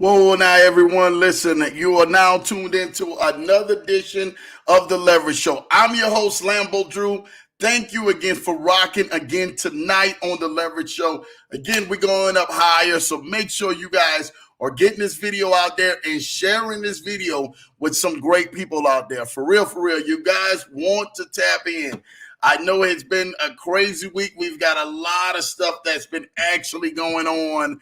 Whoa, now everyone, listen, you are now tuned into another edition of The Leverage Show. I'm your host, LamboDrew. Thank you again for rocking again tonight on The Leverage Show. Again, we're going up higher, so make sure you guys are getting this video out there and sharing this video with some great people out there. For real, you guys want to tap in. I know it's been a crazy week. We've got a lot of stuff that's been actually going on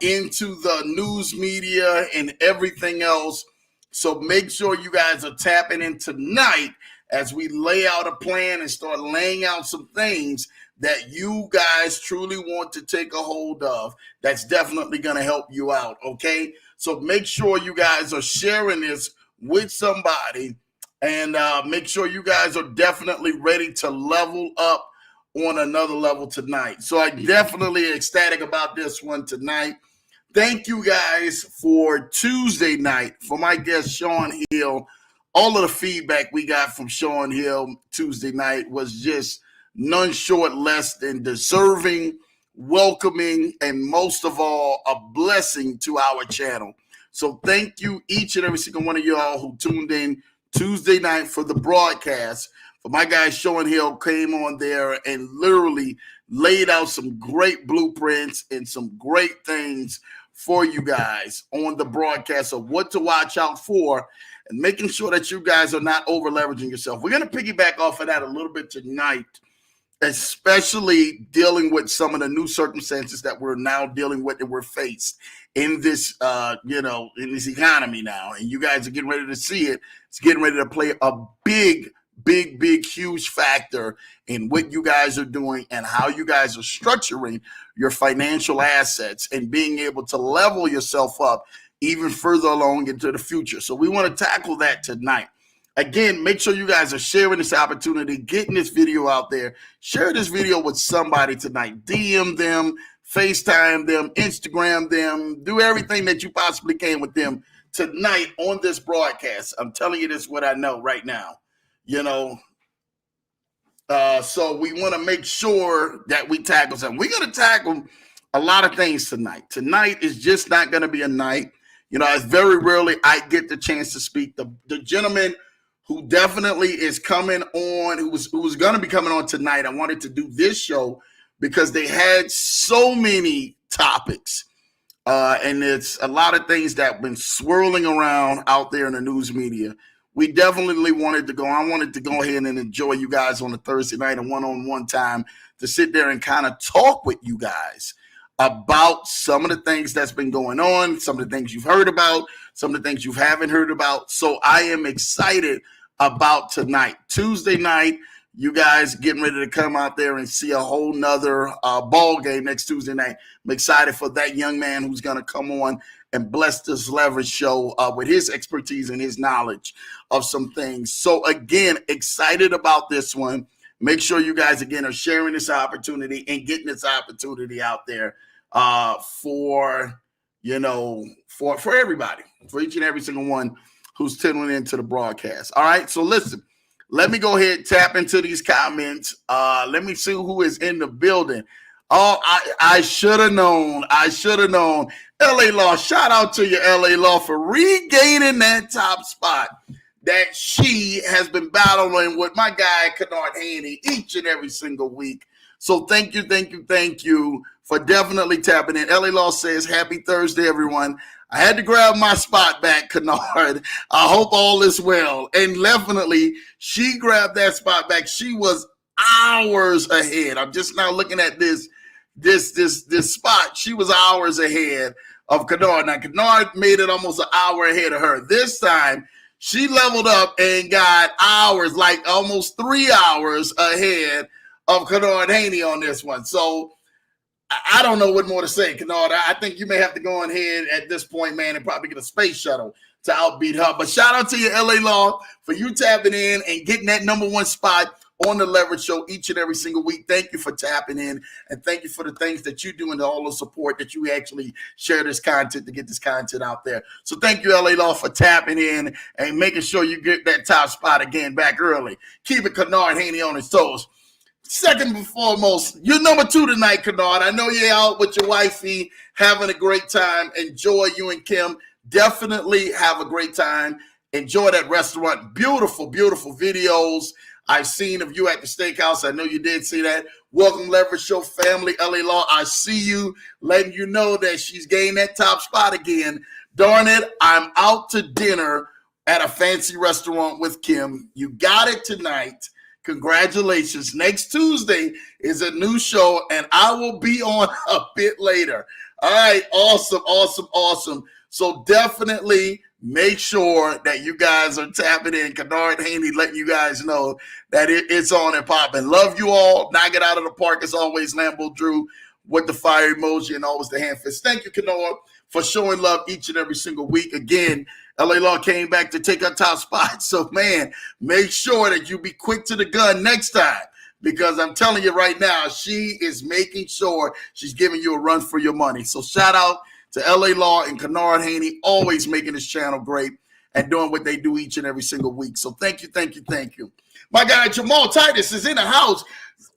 into the news media and everything else. So make sure you guys are tapping in tonight as we lay out a plan and start laying out some things that you guys truly want to take a hold of. That's definitely going to help you out, okay? So make sure you guys are sharing this with somebody and make sure you guys are definitely ready to level up on another level tonight. So I'm definitely ecstatic about this one tonight. Thank you guys for Tuesday night, for my guest Sean Hill. All of the feedback we got from Sean Hill Tuesday night was just none short less than deserving, welcoming, and most of all, a blessing to our channel. So thank you, each and every single one of y'all who tuned in Tuesday night for the broadcast. For my guy Sean Hill came on there and literally laid out some great blueprints and some great things for you guys on the broadcast of what to watch out for and making sure that you guys are not over leveraging yourself. We're going to piggyback off of that a little bit tonight, especially dealing with some of the new circumstances that we're now dealing with and we're faced in this, in this economy now. And you guys are getting ready to see it. It's getting ready to play a big, huge factor in what you guys are doing and how you guys are structuring your financial assets and being able to level yourself up even further along into the future. So we want to tackle that tonight. Again, make sure you guys are sharing this opportunity, getting this video out there. Share this video with somebody tonight. DM them, FaceTime them, Instagram them, do everything that you possibly can with them tonight on this broadcast. I'm telling you this what I know right now. So we want to make sure that we tackle something. We're going to tackle a lot of things tonight. Tonight is just not going to be a night. It's very rarely I get the chance to speak. The gentleman who definitely is coming on, who was going to be coming on tonight, I wanted to do this show because they had so many topics. And it's a lot of things that have been swirling around out there in the news media. We definitely wanted to go. I wanted to go ahead and enjoy you guys on a Thursday night and one-on-one time to sit there and kind of talk with you guys about some of the things that's been going on, some of the things you've heard about, some of the things you haven't heard about. So I am excited about tonight. Tuesday night, you guys getting ready to come out there and see a whole nother ball game next Tuesday night. I'm excited for that young man who's going to come on and bless this leverage show with his expertise and his knowledge of some things. So again, excited about this one. Make sure you guys, again, are sharing this opportunity and getting this opportunity out there for everybody, for each and every single one who's tuning into the broadcast. All right, so listen, let me go ahead and tap into these comments. Let me see who is in the building. Oh, I should have known. LA Law, shout out to you, LA Law, for regaining that top spot that she has been battling with my guy, Kennard Haney, each and every single week. So thank you for definitely tapping in. LA Law says, happy Thursday, everyone. I had to grab my spot back, Kennard. I hope all is well. And definitely, she grabbed that spot back. She was hours ahead. I'm just now looking at this spot. She was hours ahead of Kennard. Now, Kennard made it almost an hour ahead of her. This time, she leveled up and got hours, like almost 3 hours ahead of Kennard Haney on this one. So I don't know what more to say, Kennard. I think you may have to go ahead at this point, man, and probably get a space shuttle to outbeat her. But shout out to you, LA Law, for you tapping in and getting that number one spot on the Leverage Show each and every single week. Thank you for tapping in, and thank you for the things that you do and all the support that you actually share this content to get this content out there. So thank you, LA Law, for tapping in and making sure you get that top spot again back early. Keep it Kennard Haney on his toes. second and foremost, you're number 2 tonight, Kennard. I know you're out with your wifey having a great time. Enjoy, you and Kim. Definitely have a great time. Enjoy that restaurant. Beautiful, beautiful videos I've seen of you at the steakhouse. I know you did see that. Welcome, Leverage Show family. LA Law, I see you, letting you know that she's gained that top spot again. Darn it, I'm out to dinner at a fancy restaurant with Kim. You got it tonight. Congratulations. Next Tuesday is a new show, and I will be on a bit later. All right, awesome, awesome, awesome. So definitely make sure that you guys are tapping in. Kennard Haney letting you guys know that it's on and popping. Love you all. Knock it out of the park. As always, LamboDrew with the fire emoji and always the hand fist. Thank you, Kennard, for showing love each and every single week. Again, LA Law came back to take her top spot. So, man, make sure that you be quick to the gun next time, because I'm telling you right now, she is making sure she's giving you a run for your money. So shout out to LA Law and Kennard Haney, always making this channel great and doing what they do each and every single week. So thank you, thank you, thank you. My guy Jamal Titus is in the house.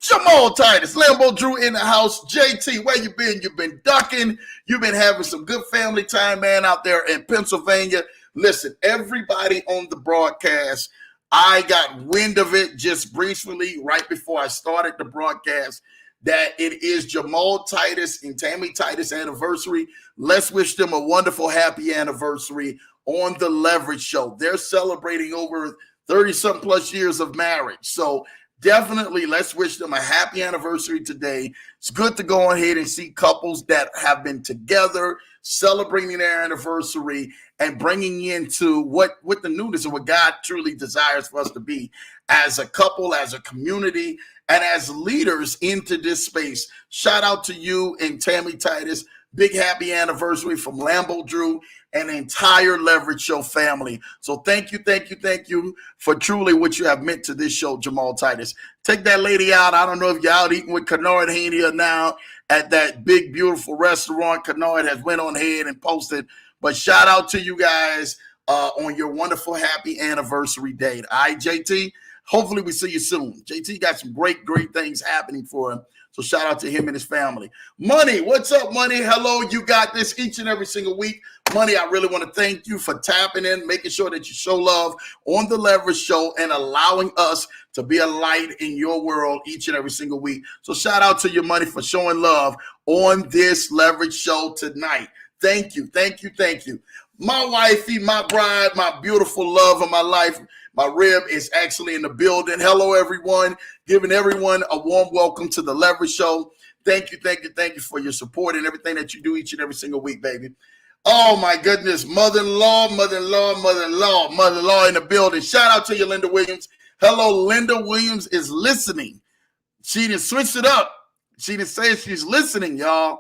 Jamal Titus, LamboDrew in the house. JT, where you been? You've been ducking. You've been having some good family time, man, out there in Pennsylvania. Listen, everybody on the broadcast, I got wind of it just briefly right before I started the broadcast that it is Jamal Titus and Tammy Titus anniversary. Let's wish them a wonderful, happy anniversary on the Leverage Show. They're celebrating over 30-something plus years of marriage. So definitely let's wish them a happy anniversary today. It's good to go ahead and see couples that have been together, celebrating their anniversary and bringing into what the newness of what God truly desires for us to be as a couple, as a community, and as leaders into this space. Shout out to you and Tammy Titus. Big happy anniversary from LamboDrew and the entire Leverage Show family. So thank you, thank you, thank you for truly what you have meant to this show, Jamal Titus. Take that lady out. I don't know if you're out eating with Kennard Haney or now at that big, beautiful restaurant. Kennard has went on ahead and posted. But shout out to you guys on your wonderful, happy anniversary date. All right, JT? Hopefully we see you soon. JT got some great, great things happening for him. So shout out to him and his family. Money, what's up, Money? Hello, you got this each and every single week. Money, I really want to thank you for tapping in, making sure that you show love on the Leverage Show and allowing us to be a light in your world each and every single week. So shout out to your Money for showing love on this Leverage Show tonight. Thank you, thank you, thank you. My wifey, my bride, my beautiful love of my life, my rib is actually in the building. Hello, everyone. Giving everyone a warm welcome to the Leverage Show. Thank you, thank you, thank you for your support and everything that you do each and every single week, baby. Oh, my goodness. Mother-in-law, mother-in-law, mother-in-law, mother-in-law in the building. Shout out to you, Linda Williams. Hello, Linda Williams is listening. She done switched it up. She done said she's listening, y'all.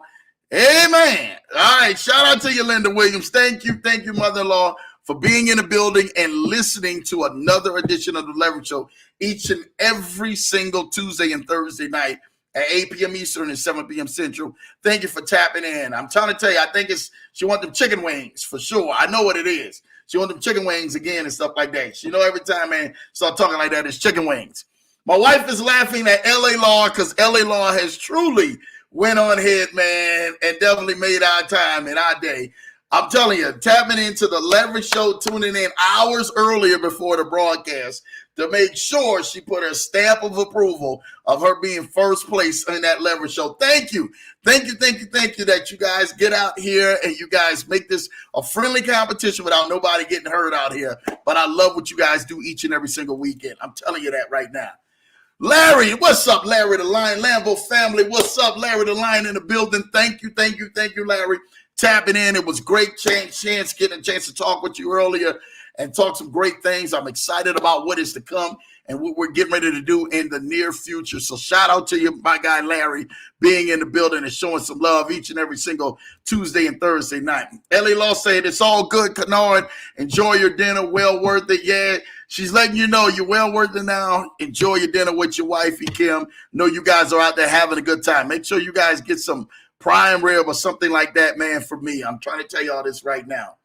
Amen. All right. Shout out to you, Linda Williams. Thank you, mother-in-law, for being in the building and listening to another edition of the Leverage Show each and every single Tuesday and Thursday night at 8 p.m. Eastern and 7 p.m. Central. Thank you for tapping in. I'm trying to tell you, I think she wants them chicken wings for sure. I know what it is. She wants them chicken wings again and stuff like that. She know every time, man, start talking like that, it's chicken wings. My wife is laughing at LA Law because LA Law has truly went on ahead, man, and definitely made our time in our day. I'm telling you, tapping into the Leverage Show, tuning in hours earlier before the broadcast to make sure she put her stamp of approval of her being first place in that Leverage Show. Thank you. Thank you, thank you, thank you that you guys get out here and you guys make this a friendly competition without nobody getting hurt out here. But I love what you guys do each and every single weekend. I'm telling you that right now. Larry, what's up, Larry the Lion? Lambo family, what's up, Larry the Lion in the building? Thank you, thank you, thank you, Larry. Tapping in. It was great chance getting a chance to talk with you earlier and talk some great things. I'm excited about what is to come and what we're getting ready to do in the near future. So shout out to you, my guy Larry, being in the building and showing some love each and every single Tuesday and Thursday night. Ellie Law said, it's all good, Kennard. Enjoy your dinner. Well worth it. Yeah, she's letting you know you're well worth it now. Enjoy your dinner with your wifey, Kim. Know you guys are out there having a good time. Make sure you guys get some prime rib or something like that, man, for me. I'm trying to tell y'all this right now.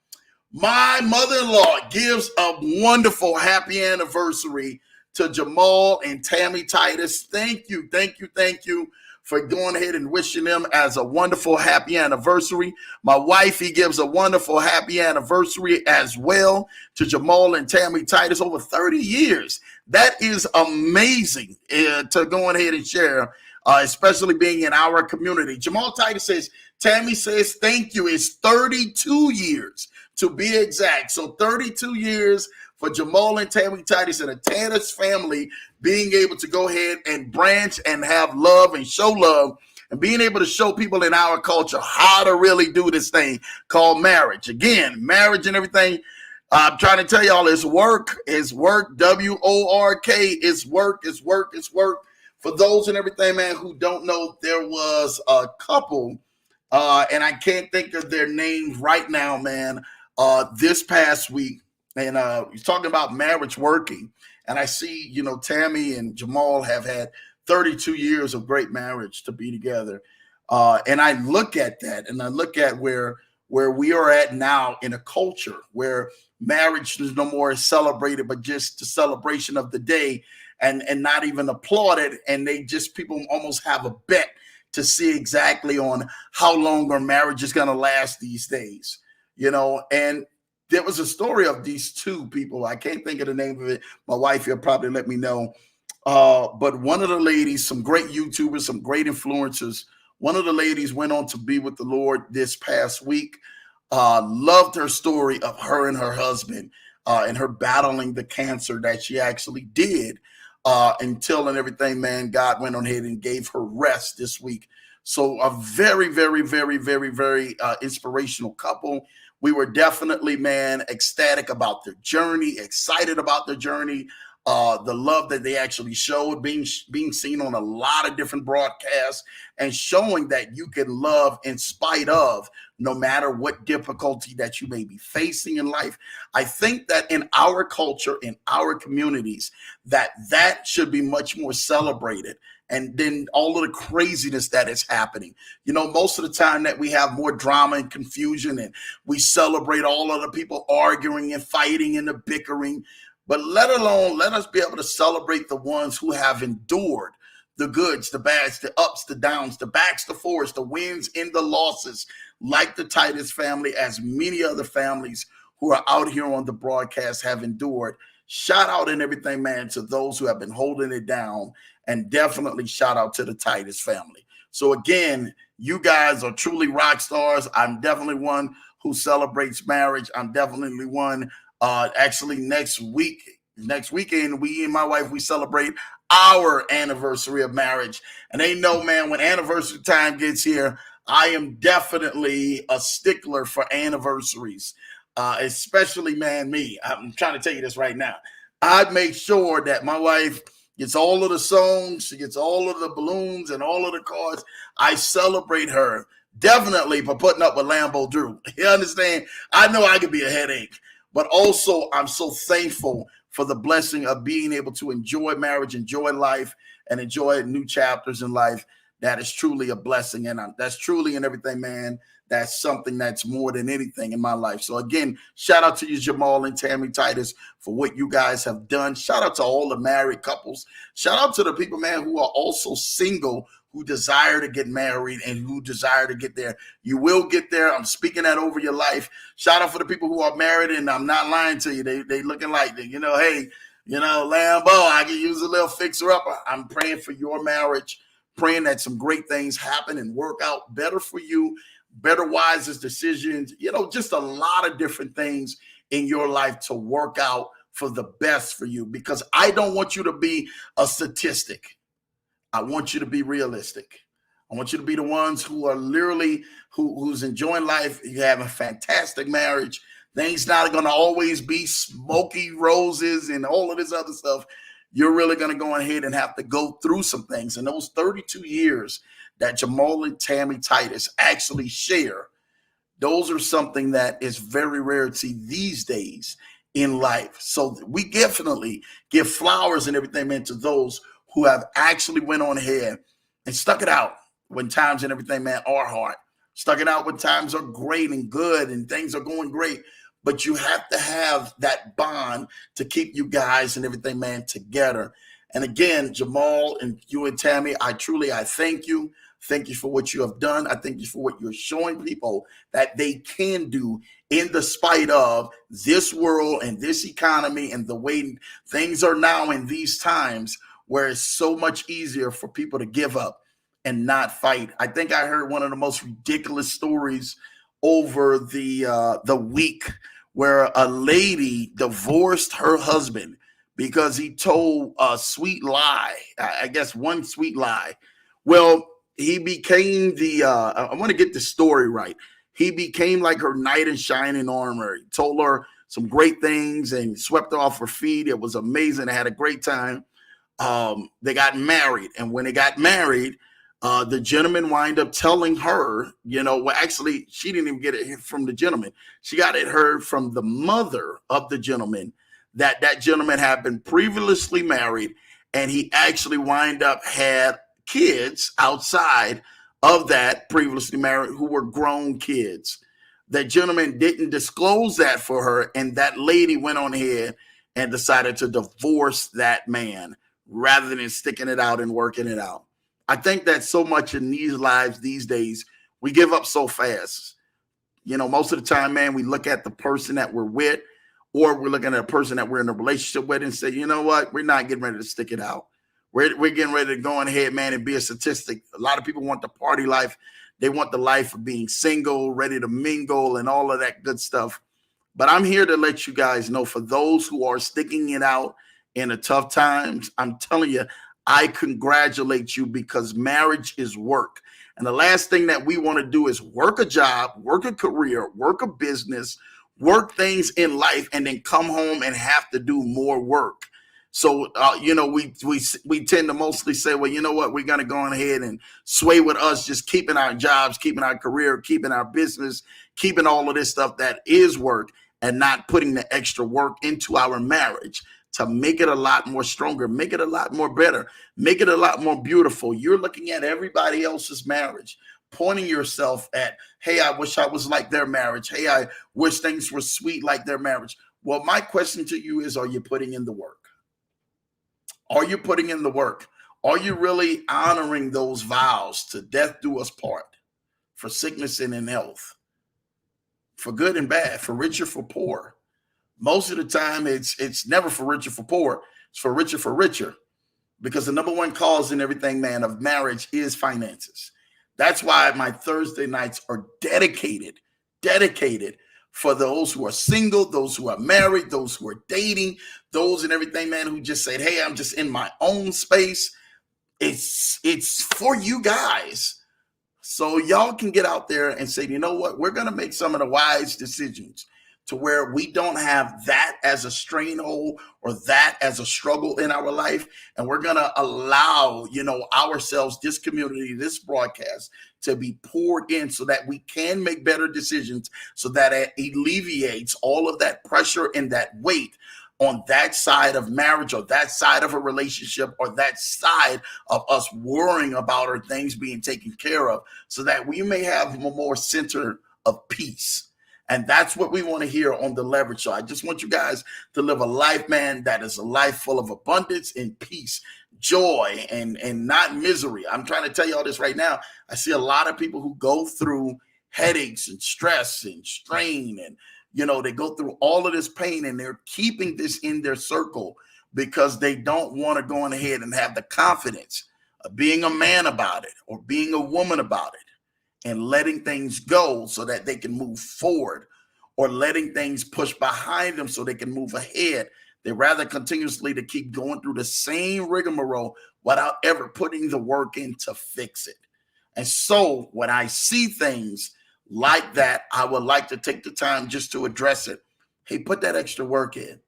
My mother-in-law gives a wonderful happy anniversary to Jamal and Tammy Titus. Thank you, thank you, thank you for going ahead and wishing them as a wonderful happy anniversary. My wife, he gives a wonderful happy anniversary as well to Jamal and Tammy Titus, over 30 years. That is amazing to go ahead and share, especially being in our community. Jamal Titus says, Tammy says, thank you. It's 32 years to be exact. So 32 years for Jamal and Tammy Titus and the Titus family being able to go ahead and branch and have love and show love and being able to show people in our culture how to really do this thing called marriage. Again, marriage and everything. I'm trying to tell y'all, it's work. It's work. WORK. It's work. It's work. It's work. For those and everything, man, who don't know, there was a couple, and I can't think of their names right now, man, this past week. And he's talking about marriage working. And I see, Tammy and Jamal have had 32 years of great marriage to be together. And I look at that, and I look at where we are at now in a culture where marriage is no more celebrated, but just the celebration of the day, and not even applauded. And people almost have a bet to see exactly on how long our marriage is going to last these days, and there was a story of these two people. I can't think of the name of it. My wife will probably let me know. But one of the ladies, some great YouTubers, some great influencers, one of the ladies went on to be with the Lord this past week. Loved her story of her and her husband and her battling the cancer that she actually did until and everything, man, God went on ahead and gave her rest this week. So a very, very, very, very, very inspirational couple. We were definitely, man, ecstatic about their journey, excited about their journey, the love that they actually showed, being seen on a lot of different broadcasts and showing that you can love in spite of, no matter what difficulty that you may be facing in life. I think that in our culture, in our communities, that should be much more celebrated. And then all of the craziness that is happening. Most of the time that we have more drama and confusion and we celebrate all of the people arguing and fighting and the bickering, but let us be able to celebrate the ones who have endured the goods, the bads, the ups, the downs, the backs, the forwards, the wins and the losses, like the Titus family, as many other families who are out here on the broadcast have endured. Shout out and everything, man, to those who have been holding it down. And definitely shout out to the Titus family. So again, you guys are truly rock stars. I'm definitely one who celebrates marriage. I'm definitely one. Actually, next weekend, we and my wife, we celebrate our anniversary of marriage. And they know, man, when anniversary time gets here, I am definitely a stickler for anniversaries. Especially, man, me. I'm trying to tell you this right now. I make sure that my wife gets all of the songs, she gets all of the balloons and all of the cards. I celebrate her definitely for putting up with LamboDrew. You understand? I know I could be a headache, but also I'm so thankful for the blessing of being able to enjoy marriage, enjoy life, and enjoy new chapters in life. That is truly a blessing, and that's truly in everything, man. That's something that's more than anything in my life. So again, shout out to you, Jamal and Tammy Titus, for what you guys have done. Shout out to all the married couples. Shout out to the people, man, who are also single, who desire to get married and who desire to get there. You will get there. I'm speaking that over your life. Shout out for the people who are married, and I'm not lying to you. They looking like, hey, Lambo, I can use a little fixer-upper. I'm praying for your marriage, praying that some great things happen and work out better for you, better, wisest decisions, just a lot of different things in your life to work out for the best for you, because I don't want you to be a statistic. I want you to be realistic. I want you to be the ones who are literally who's enjoying life. You have a fantastic marriage. Things not going to always be smoky roses and all of this other stuff. You're really going to go ahead and have to go through some things. And those 32 years that Jamal and Tammy Titus actually share, those are something that is very rare to see these days in life. So we definitely give flowers and everything, man, to those who have actually went on ahead and stuck it out when times and everything, man, are hard. Stuck it out when times are great and good and things are going great. but you have to have that bond to keep you guys and everything, man, together. And again, Jamal and you and Tammy, I thank you. Thank you for what you have done. I thank you for what you're showing people that they can do in the spite of this world and this economy and the way things are now in these times where it's so much easier for people to give up and not fight. I think I heard one of the most ridiculous stories over the week where a lady divorced her husband because he told a sweet lie. I guess one sweet lie. Well, he became I want to get the story right. He became like her knight in shining armor. He told her some great things and swept her off her feet. It was amazing. They had a great time. They got married. And when they got married, the gentleman wind up telling her, well, actually, she didn't even get it from the gentleman. She got it heard from the mother of the gentleman that gentleman had been previously married, and he actually wind up had kids outside of that previously married who were grown kids. That gentleman didn't disclose that for her, and that lady went on ahead and decided to divorce that man rather than sticking it out and working it out. I think that so much in these lives these days, we give up so fast. Most of the time, man, we look at the person that we're with, or we're looking at a person that we're in a relationship with and say, you know what, we're not getting ready to stick it out. We're getting ready to go on ahead, man, and be a statistic. A lot of people want the party life. They want the life of being single, ready to mingle, and all of that good stuff. But I'm here to let you guys know, for those who are sticking it out in the tough times, I'm telling you, I congratulate you, because marriage is work. And the last thing that we want to do is work a job, work a career, work a business, work things in life, and then come home and have to do more work. So, we tend to mostly say, well, you know what, we're going to go on ahead and sway with us just keeping our jobs, keeping our career, keeping our business, keeping all of this stuff that is work, and not putting the extra work into our marriage to make it a lot more stronger, make it a lot more better, make it a lot more beautiful. You're looking at everybody else's marriage, pointing yourself at, hey, I wish I was like their marriage. Hey, I wish things were sweet like their marriage. Well, my question to you is, are you putting in the work? Are you putting in the work? Are you really honoring those vows to death do us part, for sickness and in health, for good and bad, for rich or for poor? Most of the time, it's never for rich or for poor. It's for richer, because the number one cause in everything, man, of marriage is finances. That's why my Thursday nights are dedicated for those who are single, those who are married, those who are dating, those and everything, man, who just said, hey, I'm just in my own space. It's for you guys. So y'all can get out there and say, you know what, we're going to make some of the wise decisions to where we don't have that as a strainhold or that as a struggle in our life. And we're going to allow, ourselves, this community, this broadcast, to be poured in so that we can make better decisions, so that it alleviates all of that pressure and that weight on that side of marriage, or that side of a relationship, or that side of us worrying about our things being taken care of, so that we may have a more center of peace. And that's what we want to hear on the Leverage Show. I just want you guys to live a life, man, that is a life full of abundance and peace, joy, and not misery. I'm trying to tell you all this right now. I see a lot of people who go through headaches and stress and strain, and they go through all of this pain, and they're keeping this in their circle because they don't want to go on ahead and have the confidence of being a man about it, or being a woman about it, and letting things go so that they can move forward, or letting things push behind them so they can move ahead. They rather continuously to keep going through the same rigmarole without ever putting the work in to fix it. And so when I see things like that, I would like to take the time just to address it. Hey, put that extra work in.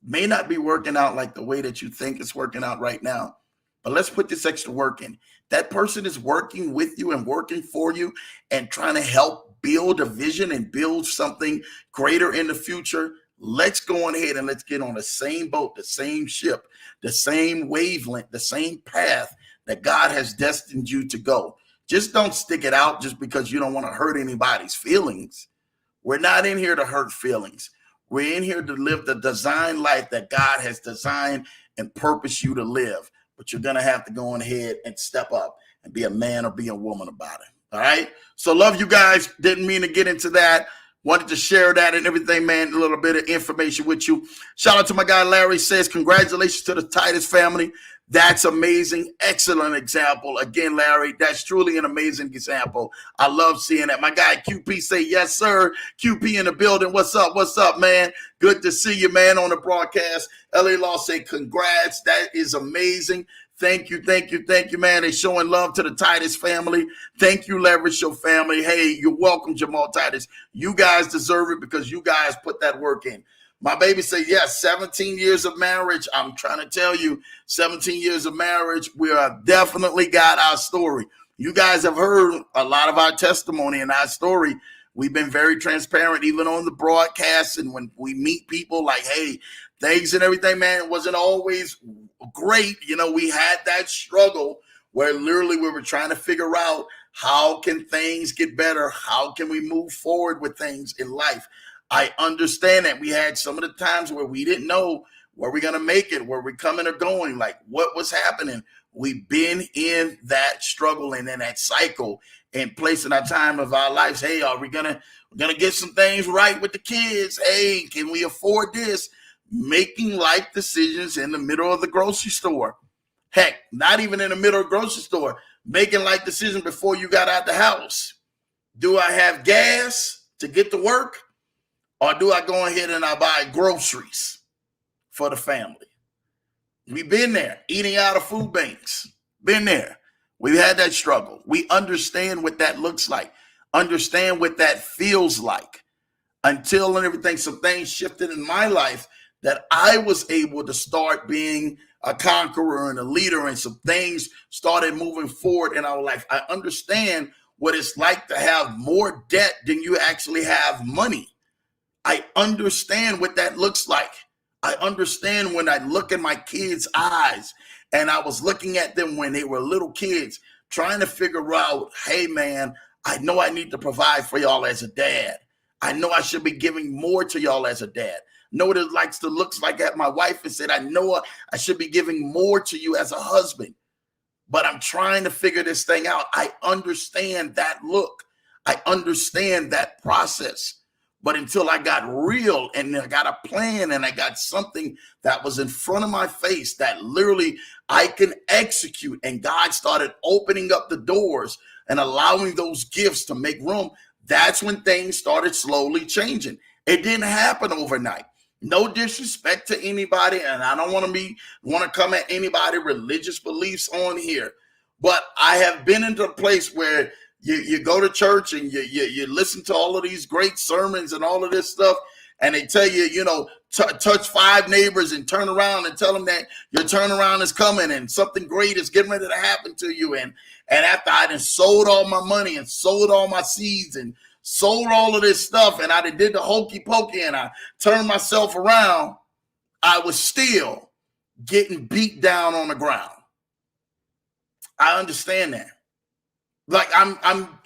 May not be working out like the way that you think it's working out right now, but let's put this extra work in. That person is working with you and working for you and trying to help build a vision and build something greater in the future. Let's go on ahead and let's get on the same boat, the same ship, the same wavelength, the same path that God has destined you to go. Just don't stick it out just because you don't want to hurt anybody's feelings. We're not in here to hurt feelings. We're in here to live the design life that God has designed and purposed you to live. But you're going to have to go on ahead and step up and be a man or be a woman about it. All right. So love you guys. Didn't mean to get into that. Wanted to share that and everything, man. A little bit of information with you. Shout out to my guy Larry. Says congratulations to the Titus family. That's amazing. Excellent example. Again, Larry, that's truly an amazing example. I love seeing that. My guy QP say, yes, sir. QP in the building. What's up? What's up, man? Good to see you, man, on the broadcast. LA Law say congrats. That is amazing. Thank you, man. They're showing love to the Titus family. Thank you, Leverage Show family. Hey, you're welcome, Jamal Titus. You guys deserve it because you guys put that work in. My baby said, yes, 17 years of marriage. I'm trying to tell you, 17 years of marriage, we are definitely got our story. You guys have heard a lot of our testimony and our story. We've been very transparent, even on the broadcast. And when we meet people like, hey, things and everything, man, it wasn't always great. You know, we had that struggle where literally we were trying to figure out how can things get better? How can we move forward with things in life? I understand that we had some of the times where we didn't know where we're going to make it, where we're coming or going, like what was happening. We've been in that struggle and in that cycle and place in our time of our lives. Hey, are we we're gonna get some things right with the kids? Hey, can we afford this? Making life decisions in the middle of the grocery store. Heck, not even in the middle of the grocery store. Making life decisions before you got out the house. Do I have gas to get to work? Or do I go ahead and I buy groceries for the family? We've been there, eating out of food banks. Been there. We've had that struggle. We understand what that looks like. Understand what that feels like. Until and everything, some things shifted in my life that I was able to start being a conqueror and a leader, and some things started moving forward in our life. I understand what it's like to have more debt than you actually have money. I understand what that looks like. I understand when I look in my kids' eyes, and I was looking at them when they were little kids, trying to figure out, hey, man, I know I need to provide for y'all as a dad. I know I should be giving more to y'all as a dad. Know what it looks like at my wife and said, I know I should be giving more to you as a husband, but I'm trying to figure this thing out. I understand that look. I understand that process. But until I got real and I got a plan and I got something that was in front of my face that literally I can execute, and God started opening up the doors and allowing those gifts to make room, that's when things started slowly changing. It didn't happen overnight. No disrespect to anybody, and I don't want to come at anybody religious beliefs on here, but I have been into a place where you go to church and you listen to all of these great sermons and all of this stuff, and they tell you, touch 5 neighbors and turn around and tell them that your turnaround is coming and something great is getting ready to happen to you. And after I done sold all my money and sold all my seeds and sold all of this stuff, and I did the hokey pokey and I turned myself around, I was still getting beat down on the ground. I understand that. Like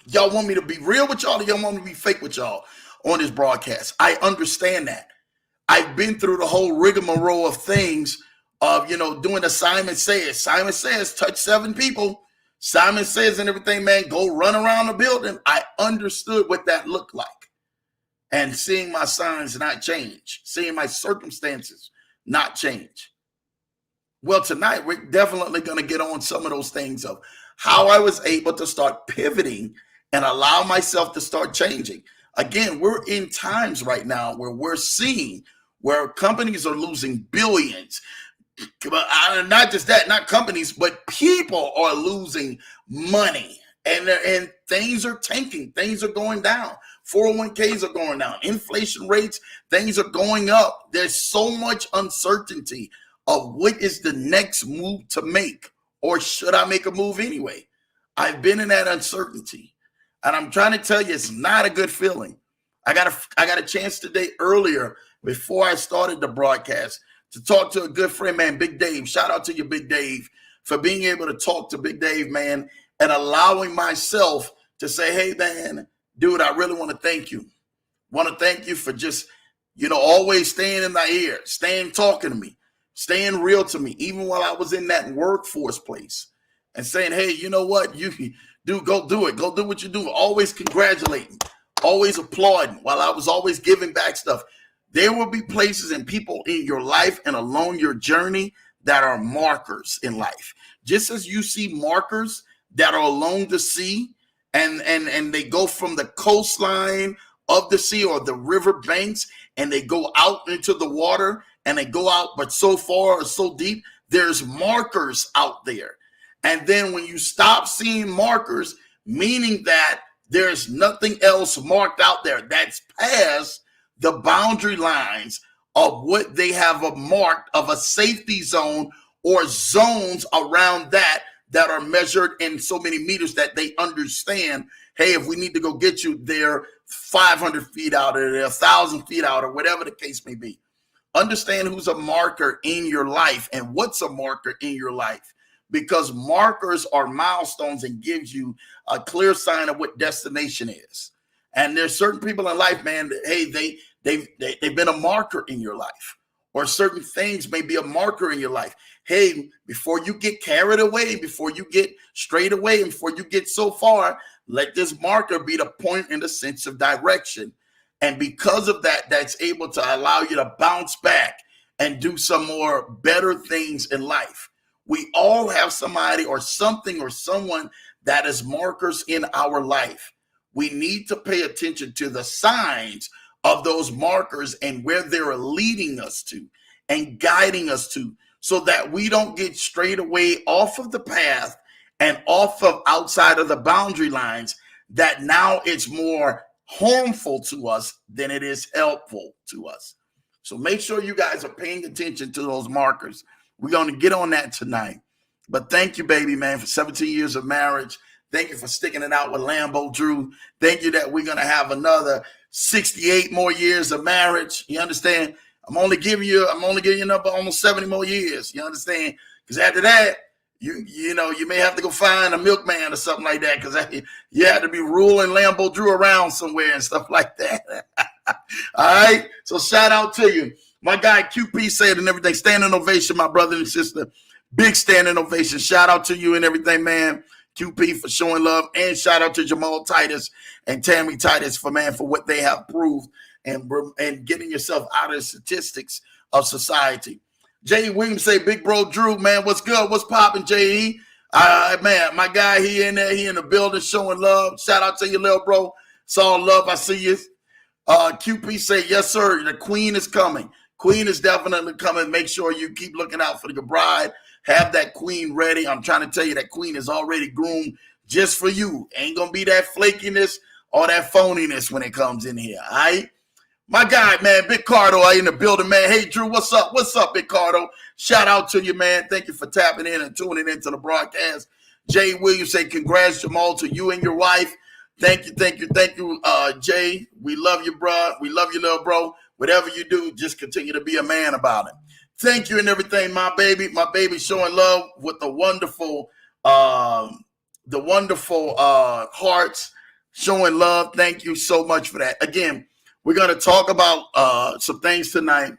y'all want me to be real with y'all, or y'all want me to be fake with y'all on this broadcast? I understand that. I've been through the whole rigmarole of things of, doing the Simon Says. Simon Says, touch 7 people. Simon Says and everything, man, go run around the building. I understood what that looked like. And seeing my signs not change, seeing my circumstances not change. Well, tonight, we're definitely going to get on some of those things of how I was able to start pivoting and allow myself to start changing. Again, we're in times right now where we're seeing where companies are losing billions. Not just that, not companies, but people are losing money. And things are tanking. Things are going down. 401ks are going down. Inflation rates, things are going up. There's so much uncertainty of what is the next move to make. Or should I make a move anyway? I've been in that uncertainty. And I'm trying to tell you, it's not a good feeling. I got a chance today earlier before I started the broadcast to talk to a good friend, man, Big Dave. Shout out to you, Big Dave, for being able to talk to Big Dave, man, and allowing myself to say, hey, man, dude, I really want to thank you. Want to thank you for just Always staying in my ear, staying talking to me, staying real to me, even while I was in that workforce place, and saying, hey, you know what? You go do it. Go do what you do. Always congratulating, always applauding, while I was always giving back stuff. There will be places and people in your life and along your journey that are markers in life. Just as you see markers that are along the sea, and they go from the coastline of the sea or the river banks, and they go out into the water, and they go out, but so far or so deep, there's markers out there. And then when you stop seeing markers, meaning that there's nothing else marked out there that's past the boundary lines of what they have a marked of a safety zone or zones around that are measured in so many meters that they understand, hey, if we need to go get you there 500 feet out or 1,000 feet out or whatever the case may be. Understand who's a marker in your life and what's a marker in your life, because markers are milestones and gives you a clear sign of what destination is. And there's certain people in life, man, that, hey, they've been a marker in your life, or certain things may be a marker in your life. Hey, before you get carried away, before you get straight away, and before you get so far, let this marker be the point in the sense of direction. And because of that, that's able to allow you to bounce back and do some more better things in life. We all have somebody or something or someone that is markers in our life. We need to pay attention to the signs of those markers and where they're leading us to and guiding us to, so that we don't get straight away off of the path and off of outside of the boundary lines, that now it's more harmful to us than it is helpful to us. So make sure you guys are paying attention to those markers. We're going to get on that tonight. But thank you, baby, man, for 17 years of marriage. Thank you for sticking it out with LamboDrew. Thank you that we're going to have another 68 more years of marriage. You understand? I'm only giving you number almost 70 more years. You understand? Because after that, you may have to go find a milkman or something like that, because you have to be ruling LamboDrew around somewhere and stuff like that. All right. So shout out to you. My guy QP said and everything. Standing ovation, my brother and sister. Big standing ovation. Shout out to you and everything, man. QP for showing love, and shout out to Jamal Titus and Tammy Titus for what they have proved and getting yourself out of the statistics of society. J.E. Williams say, big bro Drew, man, what's good? What's popping, J.E.? Man, my guy, he in there, he in the building showing love. Shout out to you, little bro. It's all love. I see you. QP say, yes, sir. The queen is coming. Queen is definitely coming. Make sure you keep looking out for the bride. Have that queen ready. I'm trying to tell you that queen is already groomed just for you. Ain't going to be that flakiness or that phoniness when it comes in here, all right? My guy, man, Big Cardo in the building, man. Hey, Drew, what's up? What's up, Big Cardo? Shout out to you, man. Thank you for tapping in and tuning into the broadcast. Jay Williams say, congrats, Jamal, to you and your wife. Thank you, Jay. We love you, bro. We love you, little bro. Whatever you do, just continue to be a man about it. Thank you and everything, my baby. My baby showing love with the wonderful hearts, showing love. Thank you so much for that. Again, we're going to talk about some things tonight,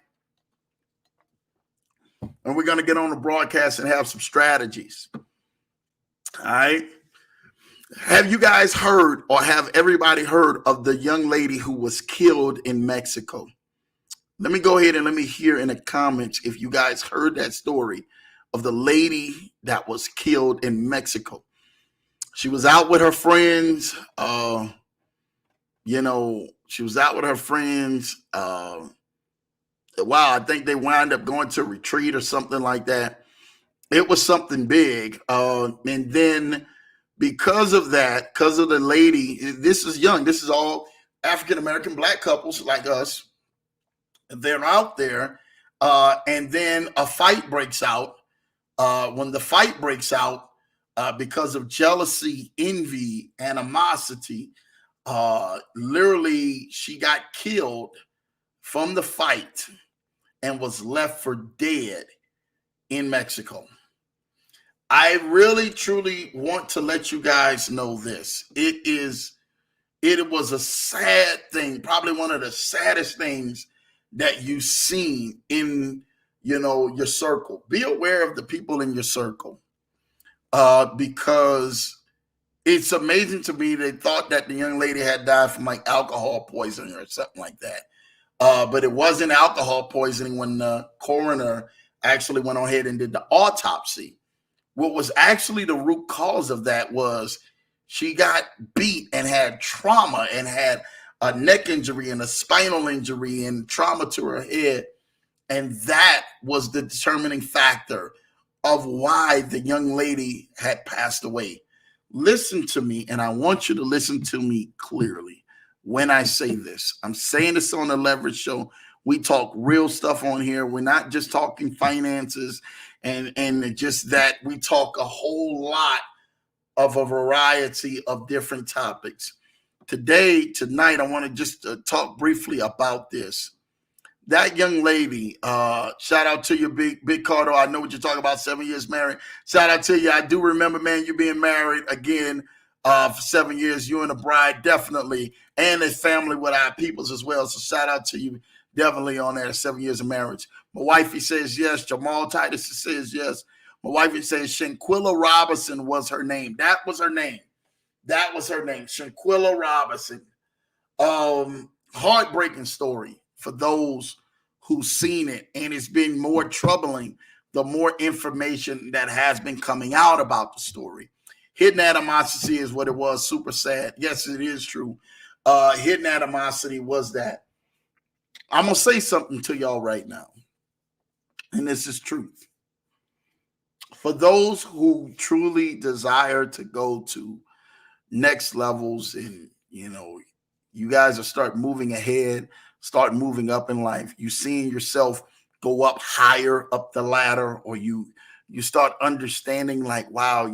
and we're going to get on the broadcast and have some strategies. All right. Have you guys heard, or have everybody heard of the young lady who was killed in Mexico? Let me go ahead and let me hear in the comments if you guys heard that story of the lady that was killed in Mexico. She was out with her friends. She was out with her friends. I think they wound up going to a retreat or something like that. It was something big. And then because of the lady, this is young. This is all African-American black couples like us. They're out there, and then a fight breaks out. When the fight breaks out, because of jealousy, envy, animosity, literally she got killed from the fight and was left for dead in Mexico. I really, truly want to let you guys know this. It was a sad thing, probably one of the saddest things that you've seen in, your circle. Be aware of the people in your circle, because it's amazing to me they thought that the young lady had died from like alcohol poisoning or something like that. But it wasn't alcohol poisoning when the coroner actually went ahead and did the autopsy. What was actually the root cause of that was she got beat and had trauma and had a neck injury and a spinal injury and trauma to her head. And that was the determining factor of why the young lady had passed away. Listen to me, and I want you to listen to me clearly when I say this. I'm saying this on the Leverage Show. We talk real stuff on here. We're not just talking finances and just that. We talk a whole lot of a variety of different topics. Tonight, I want to just talk briefly about this. That young lady, shout out to you, Big Carter. I know what you're talking about, 7 years married. Shout out to you. I do remember, man, you being married again for 7 years. You and the bride, definitely, and a family with our peoples as well. So shout out to you, definitely on there, 7 years of marriage. My wifey says yes. Jamal Titus says yes. My wifey says Shanquilla Robinson was her name. That was her name. Shanquilla Robinson. Heartbreaking story for those who've seen it, and it's been more troubling the more information that has been coming out about the story. Hidden animosity is what it was. Super sad. Yes, it is true. Hidden animosity was that. I'm gonna say something to y'all right now, and this is truth. For those who truly desire to go to next levels, and you guys are start moving ahead, start moving up in life. You seeing yourself go up higher up the ladder, or you start understanding like, wow,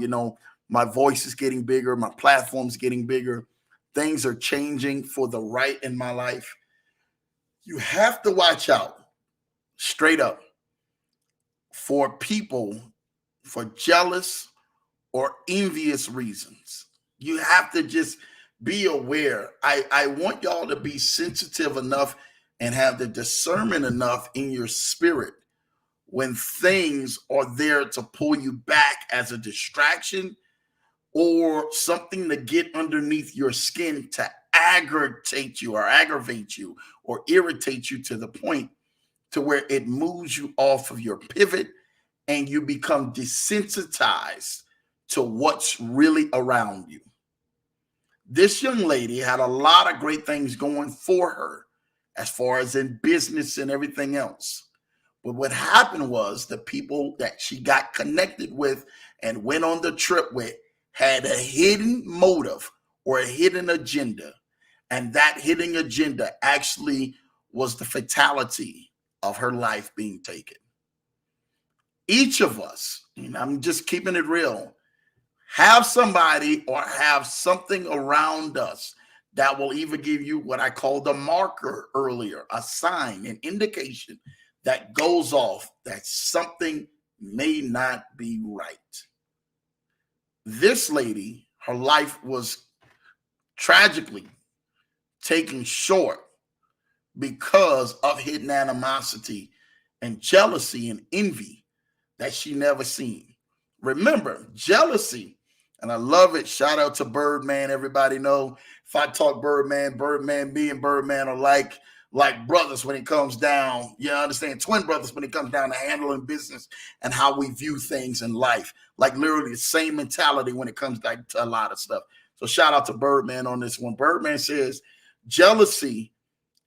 my voice is getting bigger, my platform's getting bigger, things are changing for the right in my life. You have to watch out, straight up, for people for jealous or envious reasons. You have to just be aware. I want y'all to be sensitive enough and have the discernment enough in your spirit when things are there to pull you back as a distraction or something to get underneath your skin to aggravate you or irritate you to the point to where it moves you off of your pivot and you become desensitized to what's really around you. This young lady had a lot of great things going for her as far as in business and everything else. But what happened was the people that she got connected with and went on the trip with had a hidden motive or a hidden agenda. And that hidden agenda actually was the fatality of her life being taken. Each of us, and I'm just keeping it real, have somebody or have something around us that will either give you what I called a marker earlier, a sign, an indication that goes off that something may not be right. This lady, her life was tragically taken short because of hidden animosity and jealousy and envy that she never seen. Remember, jealousy, and I love it. Shout out to Birdman. Everybody know if I talk Birdman, me and Birdman are like brothers when it comes down. You understand? Twin brothers when it comes down to handling business and how we view things in life. Like literally the same mentality when it comes to a lot of stuff. So shout out to Birdman on this one. Birdman says jealousy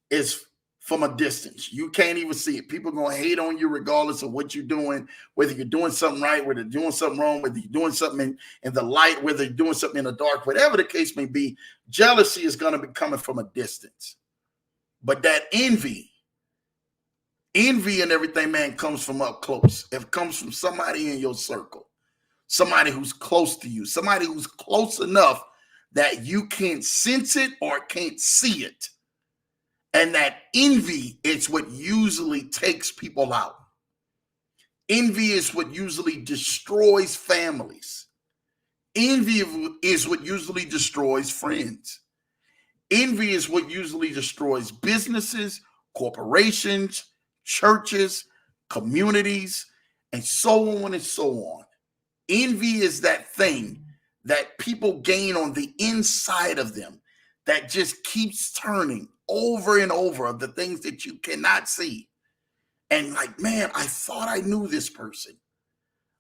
is from a distance. You can't even see it. People going to hate on you regardless of what you're doing, whether you're doing something right, whether you're doing something wrong, whether you're doing something in the light, whether you're doing something in the dark, whatever the case may be, jealousy is going to be coming from a distance. But that envy and everything, man, comes from up close. It comes from somebody in your circle, somebody who's close to you, somebody who's close enough that you can't sense it or can't see it. And that envy is what usually takes people out. Envy is what usually destroys families. Envy is what usually destroys friends. Envy is what usually destroys businesses, corporations, churches, communities, and so on and so on. Envy is that thing that people gain on the inside of them that just keeps turning over and over of the things that you cannot see. And like, man, I thought I knew this person.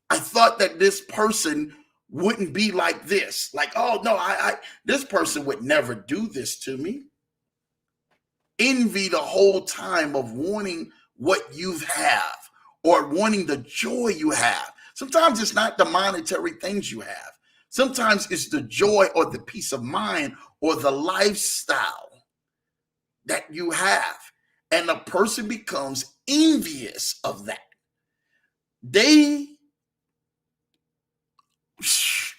I thought that this person wouldn't be like this. Like, oh no, this person would never do this to me. Envy the whole time of wanting what you have or wanting the joy you have. Sometimes it's not the monetary things you have. Sometimes it's the joy or the peace of mind or the lifestyle that you have. And the person becomes envious of that. They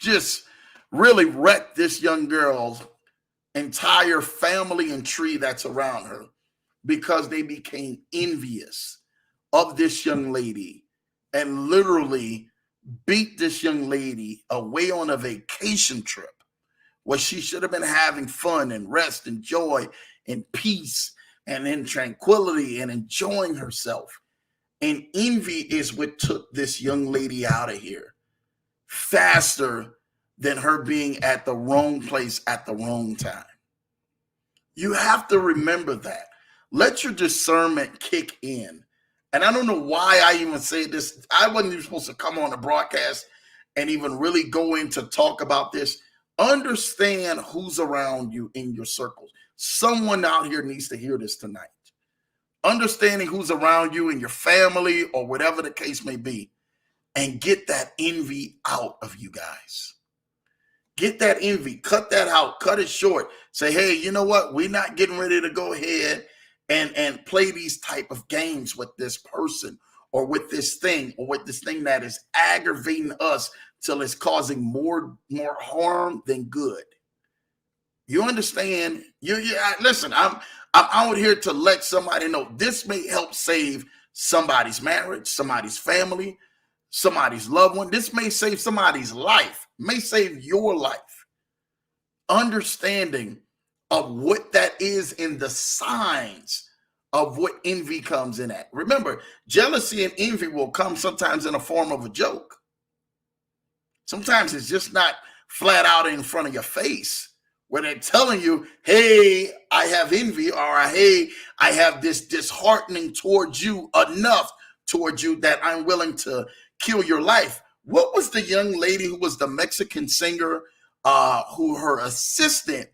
just really wrecked this young girl's entire family and tree that's around her because they became envious of this young lady and literally beat this young lady away on a vacation trip where she should have been having fun and rest and joy and peace and in tranquility and enjoying herself. And envy is what took this young lady out of here faster than her being at the wrong place at the wrong time. You have to remember that. Let your discernment kick in. And I don't know why I even say this. I wasn't even supposed to come on the broadcast and even really go in to talk about this. Understand who's around you in your circles. Someone out here needs to hear this tonight. Understanding who's around you in your family or whatever the case may be, and get that envy out of you guys. Get that envy, cut that out, cut it short. Say, hey, you know what? We're not getting ready to go ahead and play these type of games with this person or with this thing that is aggravating us till it's causing more harm than good. You understand? Listen, I'm out here to let somebody know this may help save somebody's marriage, somebody's family, somebody's loved one. This may save somebody's life, may save your life. Understanding of what that is in the signs of what envy comes in at. Remember, jealousy and envy will come sometimes in a form of a joke. Sometimes it's just not flat out in front of your face where they're telling you, hey, I have envy, or hey, I have this disheartening towards you enough towards you that I'm willing to kill your life. What was the young lady who was the Mexican singer who her assistant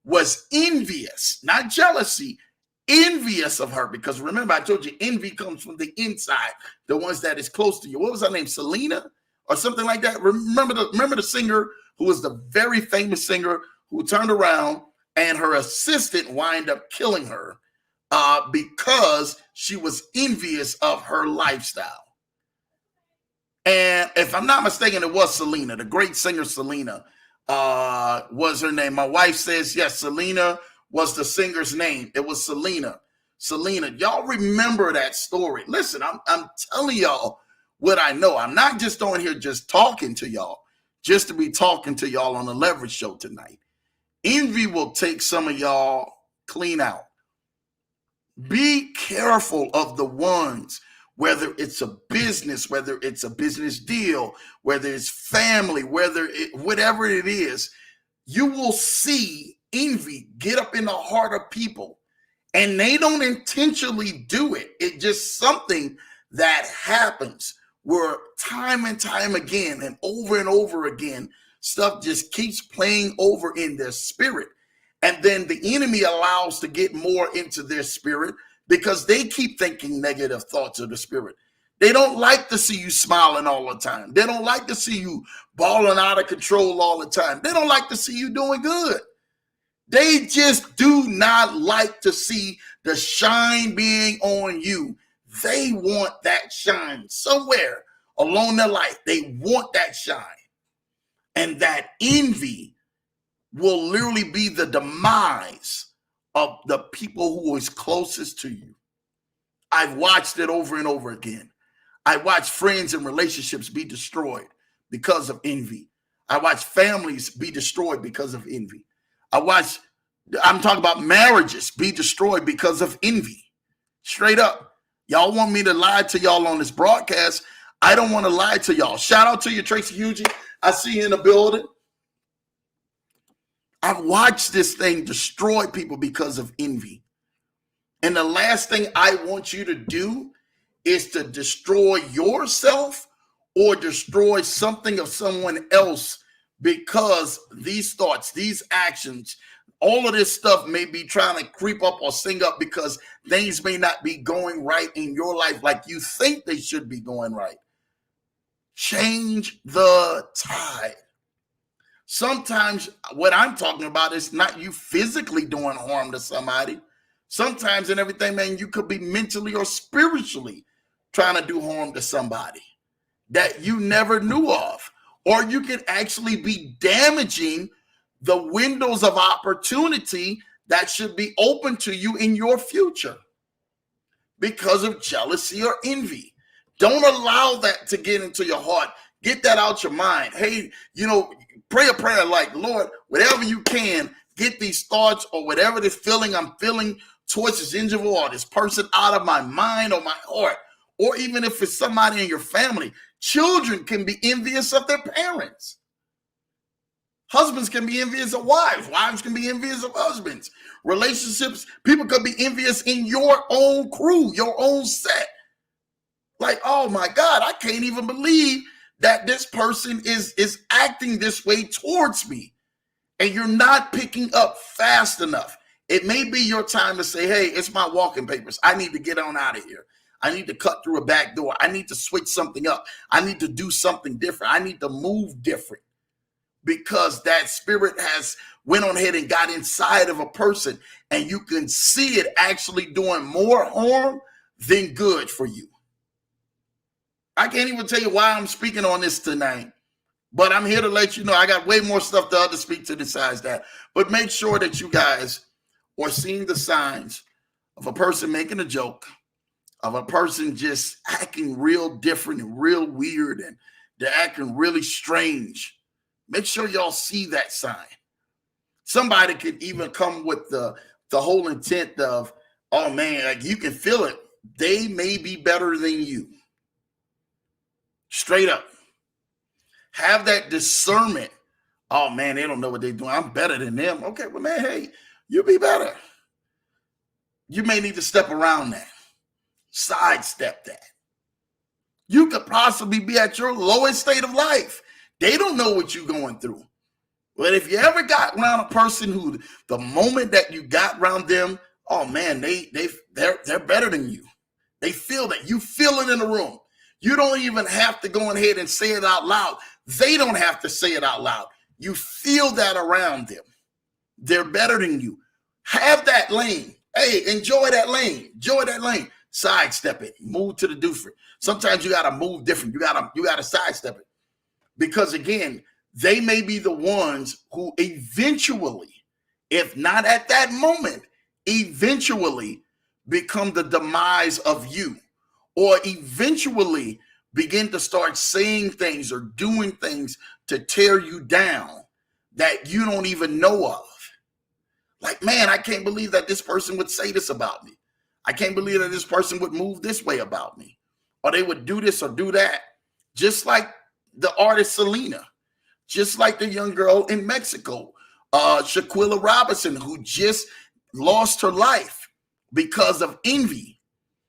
was envious, not jealousy, envious of her? Because remember, I told you envy comes from the inside, the ones that is close to you. What was her name? Selena or something like that? Remember the singer who was the very famous singer who turned around and her assistant wind up killing her because she was envious of her lifestyle. And if I'm not mistaken, it was Selena, the great singer Selena was her name. My wife says, yes, Selena was the singer's name. It was Selena. Y'all remember that story. Listen, I'm telling y'all what I know. I'm not just on here just talking to y'all, just to be talking to y'all on the Leverage Show tonight. Envy will take some of y'all clean out. Be careful of the ones, whether it's a business, whether it's a business deal, whether it's family, whatever it is, you will see envy get up in the heart of people, and they don't intentionally do it. It's just something that happens where time and time again and over again, stuff just keeps playing over in their spirit. And then the enemy allows to get more into their spirit because they keep thinking negative thoughts of the spirit. They don't like to see you smiling all the time. They don't like to see you balling out of control all the time. They don't like to see you doing good. They just do not like to see the shine being on you. They want that shine somewhere along their life. They want that shine. And that envy will literally be the demise of the people who is closest to you. I've watched it over and over again. I watch friends and relationships be destroyed because of envy. I watch families be destroyed because of envy. I'm talking about marriages be destroyed because of envy. Straight up. Y'all want me to lie to y'all on this broadcast. I don't want to lie to y'all. Shout out to you, Tracy Hughie. I see you in the building. I've watched this thing destroy people because of envy. And the last thing I want you to do is to destroy yourself or destroy something of someone else, because these thoughts, these actions, all of this stuff may be trying to creep up or sing up because things may not be going right in your life like you think they should be going right. Change the tide. Sometimes what I'm talking about is not you physically doing harm to somebody. Sometimes in everything, man, you could be mentally or spiritually trying to do harm to somebody that you never knew of. Or you could actually be damaging the windows of opportunity that should be open to you in your future because of jealousy or envy. Don't allow that to get into your heart. Get that out your mind. Hey, pray a prayer like, Lord, whatever you can, get these thoughts or whatever this feeling I'm feeling towards this individual or this person out of my mind or my heart. Or even if it's somebody in your family, children can be envious of their parents. Husbands can be envious of wives. Wives can be envious of husbands. Relationships, people could be envious in your own crew, your own set. Like, oh my God, I can't even believe that this person is acting this way towards me. And you're not picking up fast enough. It may be your time to say, hey, it's my walking papers. I need to get on out of here. I need to cut through a back door. I need to switch something up. I need to do something different. I need to move different, because that spirit has went on ahead and got inside of a person, and you can see it actually doing more harm than good for you. I can't even tell you why I'm speaking on this tonight, but I'm here to let you know I got way more stuff to speak to besides that. But make sure that you guys are seeing the signs of a person making a joke, of a person just acting real different and real weird, and they're acting really strange. Make sure y'all see that sign. Somebody could even come with the whole intent of, oh man, like you can feel it. They may be better than you. Straight up. Have that discernment. Oh man, they don't know what they're doing. I'm better than them. Okay, well man, hey, you be better. You may need to step around that. Sidestep that. You could possibly be at your lowest state of life. They don't know what you're going through. But if you ever got around a person who, the moment that you got around them, oh man, they're better than you. They feel that. You feel it in the room. You don't even have to go ahead and say it out loud. They don't have to say it out loud. You feel that around them. They're better than you. Have that lane. Hey, enjoy that lane. Enjoy that lane. Sidestep it. Move to the different. Sometimes you gotta move different. You gotta sidestep it. Because again, they may be the ones who eventually, if not at that moment, eventually become the demise of you, or eventually begin to start saying things or doing things to tear you down that you don't even know of. Like, man, I can't believe that this person would say this about me. I can't believe that this person would move this way about me, or they would do this or do that. Just like the artist Selena, just like the young girl in Mexico, Shaquilla Robinson, who just lost her life because of envy.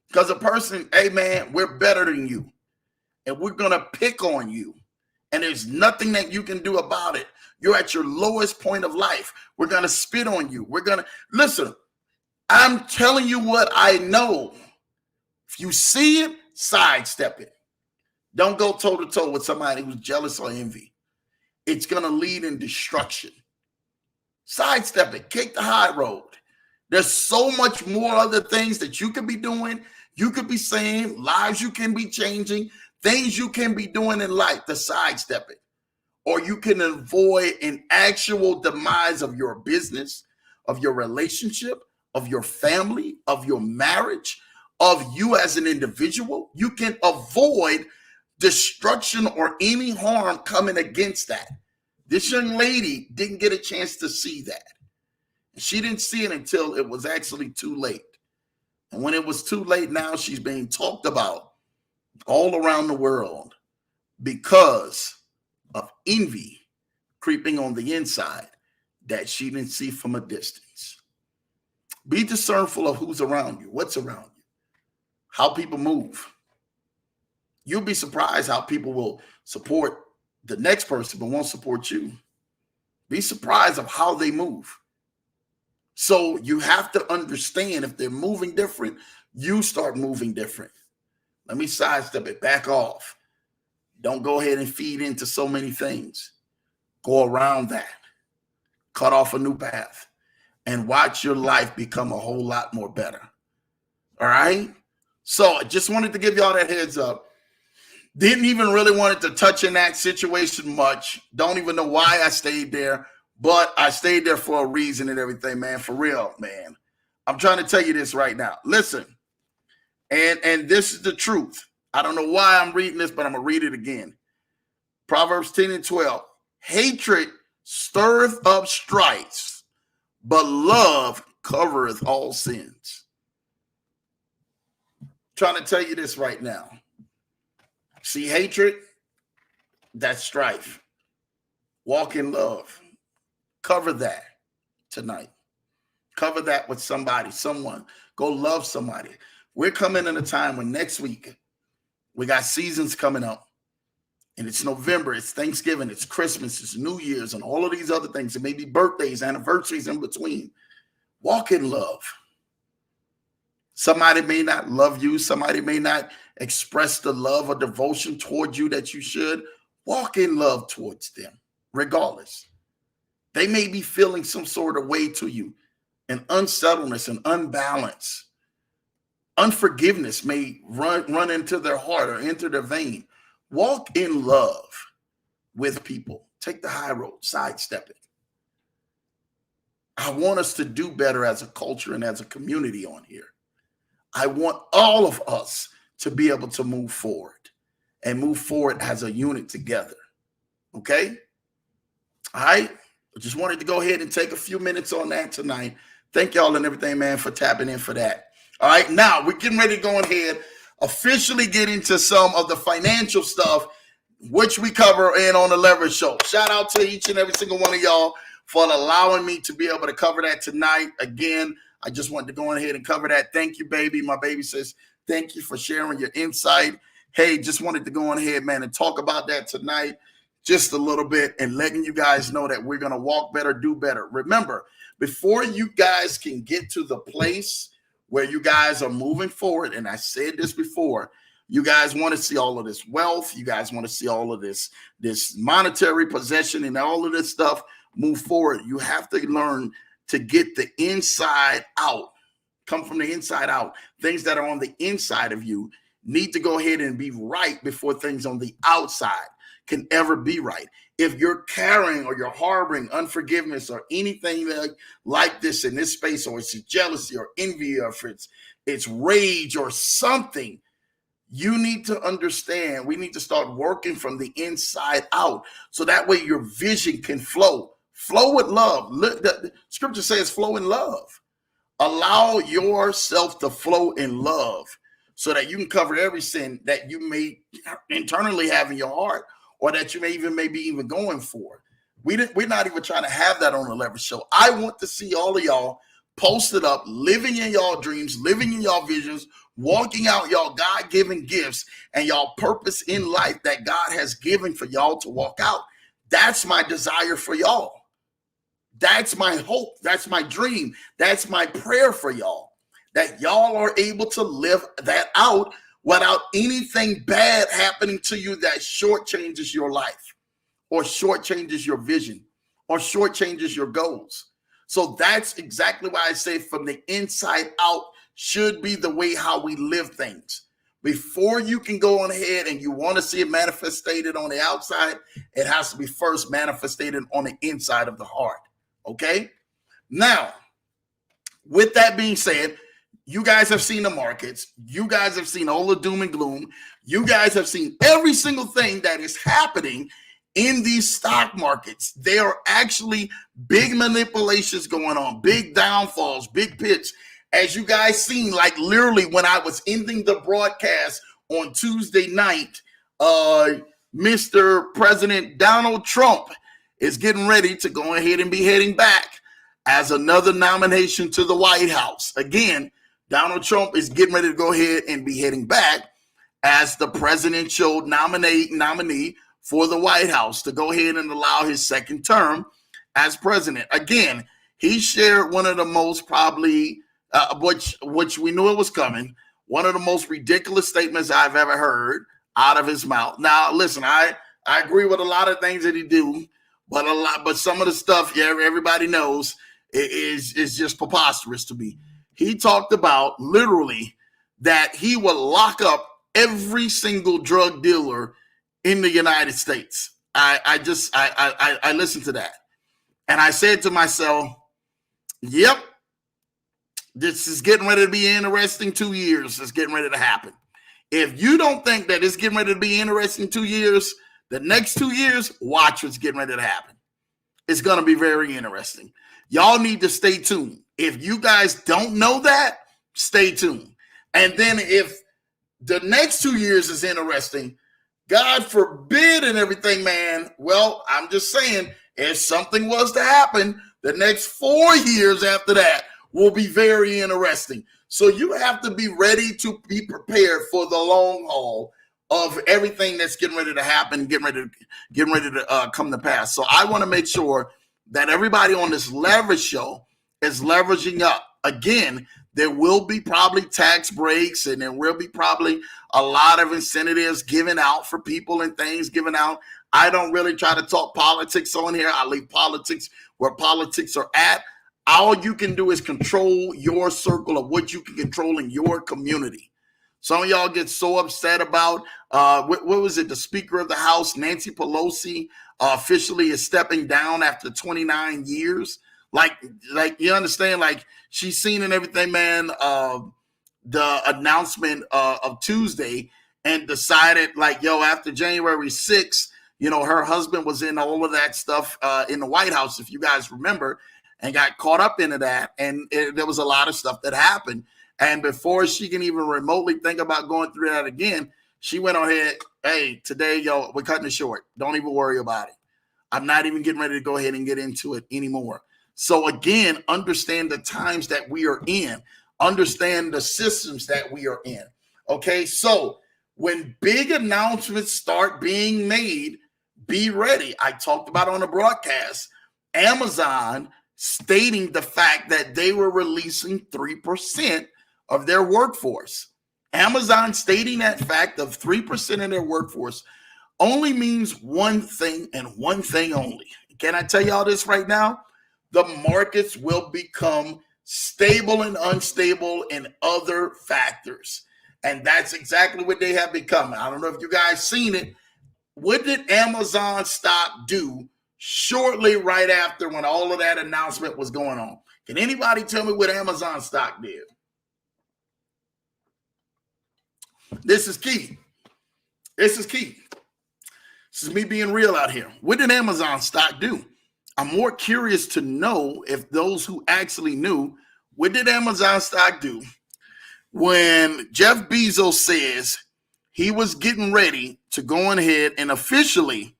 Because a person, hey man, we're better than you, and we're going to pick on you, and there's nothing that you can do about it. You're at your lowest point of life. We're going to spit on you. We're going to, listen, I'm telling you what I know. If you see it, sidestep it. Don't go toe-to-toe with somebody who's jealous or envy. It's going to lead in destruction. Sidestep it. Kick the high road. There's so much more other things that you could be doing. You could be saying, lives you can be changing, things you can be doing in life to sidestep it. Or you can avoid an actual demise of your business, of your relationship, of your family, of your marriage, of you as an individual. You can avoid destruction or any harm coming against that. This young lady didn't get a chance to see that. She didn't see it until it was actually too late. And when it was too late, now she's being talked about all around the world because of envy creeping on the inside that she didn't see from a distance. Be discernful of who's around you, what's around you, how people move. You'll be surprised how people will support the next person but won't support you. Be surprised of how they move. So you have to understand, if they're moving different, you start moving different. Let me sidestep it, back off. Don't go ahead and feed into so many things. Go around that. Cut off a new path and watch your life become a whole lot more better. All right? So I just wanted to give y'all that heads up. Didn't even really want to touch in that situation much. Don't even know why I stayed there, but I stayed there for a reason and everything, man. For real, man. I'm trying to tell you this right now. Listen, and this is the truth. I don't know why I'm reading this, but I'm going to read it again. Proverbs 10 and 12. Hatred stirreth up strife, but love covereth all sins. Trying to tell you this right now. See, hatred, that's strife. Walk in love. Cover that tonight. Cover that with somebody, someone. Go love somebody. We're coming in a time when next week we got seasons coming up. And it's November, it's Thanksgiving, it's Christmas, it's New Year's, and all of these other things. It may be birthdays, anniversaries in between. Walk in love. Somebody may not love you. Somebody may not express the love or devotion toward you that you should. Walk in love towards them, regardless. They may be feeling some sort of way to you, an unsettledness, an unbalance. Unforgiveness may run into their heart or enter their vein. Walk in love with people. Take the high road, sidestep it. I want us to do better as a culture and as a community on here. I want all of us to be able to move forward and move forward as a unit together. Okay? All right? I just wanted to go ahead and take a few minutes on that tonight. Thank y'all and everything, man, for tapping in for that. All right, now we're getting ready to go ahead, officially get into some of the financial stuff, which we cover in on the Leverage Show. Shout out to each and every single one of y'all for allowing me to be able to cover that tonight. Again, I just wanted to go ahead and cover that. Thank you, baby. My baby says, thank you for sharing your insight. Hey, just wanted to go on ahead, man, and talk about that tonight just a little bit and letting you guys know that we're going to walk better, do better. Remember, before you guys can get to the place where you guys are moving forward, and I said this before, you guys want to see all of this wealth, you guys want to see all of this monetary possession and all of this stuff move forward, you have to learn to get the inside out, come from the inside out. Things that are on the inside of you need to go ahead and be right before things on the outside can ever be right. If you're carrying or you're harboring unforgiveness or anything like this in this space, or it's jealousy or envy, or if it's rage or something, you need to understand, we need to start working from the inside out. So that way your vision can flow with love. Look, the scripture says flow in love. Allow yourself to flow in love so that you can cover every sin that you may internally have in your heart, or that you may be even going for. We're not even trying to have that on the Leverage Show. I want to see all of y'all posted up, living in y'all dreams, living in y'all visions, walking out y'all God-given gifts and y'all purpose in life that God has given for y'all to walk out. That's my desire for y'all. That's my hope. That's my dream. That's my prayer for y'all, that y'all are able to live that out without anything bad happening to you that shortchanges your life, or shortchanges your vision, or shortchanges your goals. So that's exactly why I say from the inside out should be the way how we live things. Before you can go on ahead and you want to see it manifested on the outside, it has to be first manifested on the inside of the heart. Okay? Now, with that being said, you guys have seen the markets. You guys have seen all the doom and gloom. You guys have seen every single thing that is happening in these stock markets. There are actually big manipulations going on, big downfalls, big pits. As you guys seen, like literally when I was ending the broadcast on Tuesday night, Mr. President Donald Trump is getting ready to go ahead and be heading back as another nomination to the White House. Again, Donald Trump is getting ready to go ahead and be heading back as the presidential nominee for the White House to go ahead and allow his second term as president. Again, he shared one of the most probably, which we knew it was coming, one of the most ridiculous statements I've ever heard out of his mouth. Now, listen, I agree with a lot of things that he do, but some of the stuff, yeah, everybody knows is just preposterous to me. He talked about literally that he would lock up every single drug dealer in the United States. I listened to that, and I said to myself, yep, this is getting ready to be interesting 2 years. It's getting ready to happen. If you don't think that it's getting ready to be interesting 2 years, the next 2 years, watch what's getting ready to happen. It's going to be very interesting. Y'all need to stay tuned. If you guys don't know that, stay tuned. And then if the next 2 years is interesting, God forbid and everything, man, well, I'm just saying, if something was to happen, the next 4 years after that will be very interesting. So you have to be ready to be prepared for the long haul of everything that's getting ready to happen, getting ready to come to pass. So I want to make sure that everybody on this leverage show is leveraging up. Again, there will be probably tax breaks, and there will be probably a lot of incentives given out for people and things given out. I don't really try to talk politics on here. I leave politics where politics are at. All you can do is control your circle of what you can control in your community. Some of y'all get so upset about, what was it? The Speaker of the House, Nancy Pelosi, officially is stepping down after 29 years. Like you understand, like she's seen and everything, man, the announcement of Tuesday, and decided like, yo, after January 6th, you know, her husband was in all of that stuff in the White House, if you guys remember, and got caught up into that. And there was a lot of stuff that happened. And before she can even remotely think about going through that again, she went ahead, hey, today, yo, we're cutting it short. Don't even worry about it. I'm not even getting ready to go ahead and get into it anymore. So again, understand the times that we are in. Understand the systems that we are in. Okay, so when big announcements start being made, be ready. I talked about on the broadcast, Amazon stating the fact that they were releasing 3% of their workforce. Amazon stating that fact of 3% of their workforce only means one thing and one thing only. Can I tell y'all this right now? The markets will become stable and unstable in other factors. And that's exactly what they have become. I don't know if you guys seen it. What did Amazon stock do shortly right after when all of that announcement was going on? Can anybody tell me what Amazon stock did? This is key. This is key. This is me being real out here. What did Amazon stock do? I'm more curious to know if those who actually knew, what did Amazon stock do when Jeff Bezos says he was getting ready to go ahead and officially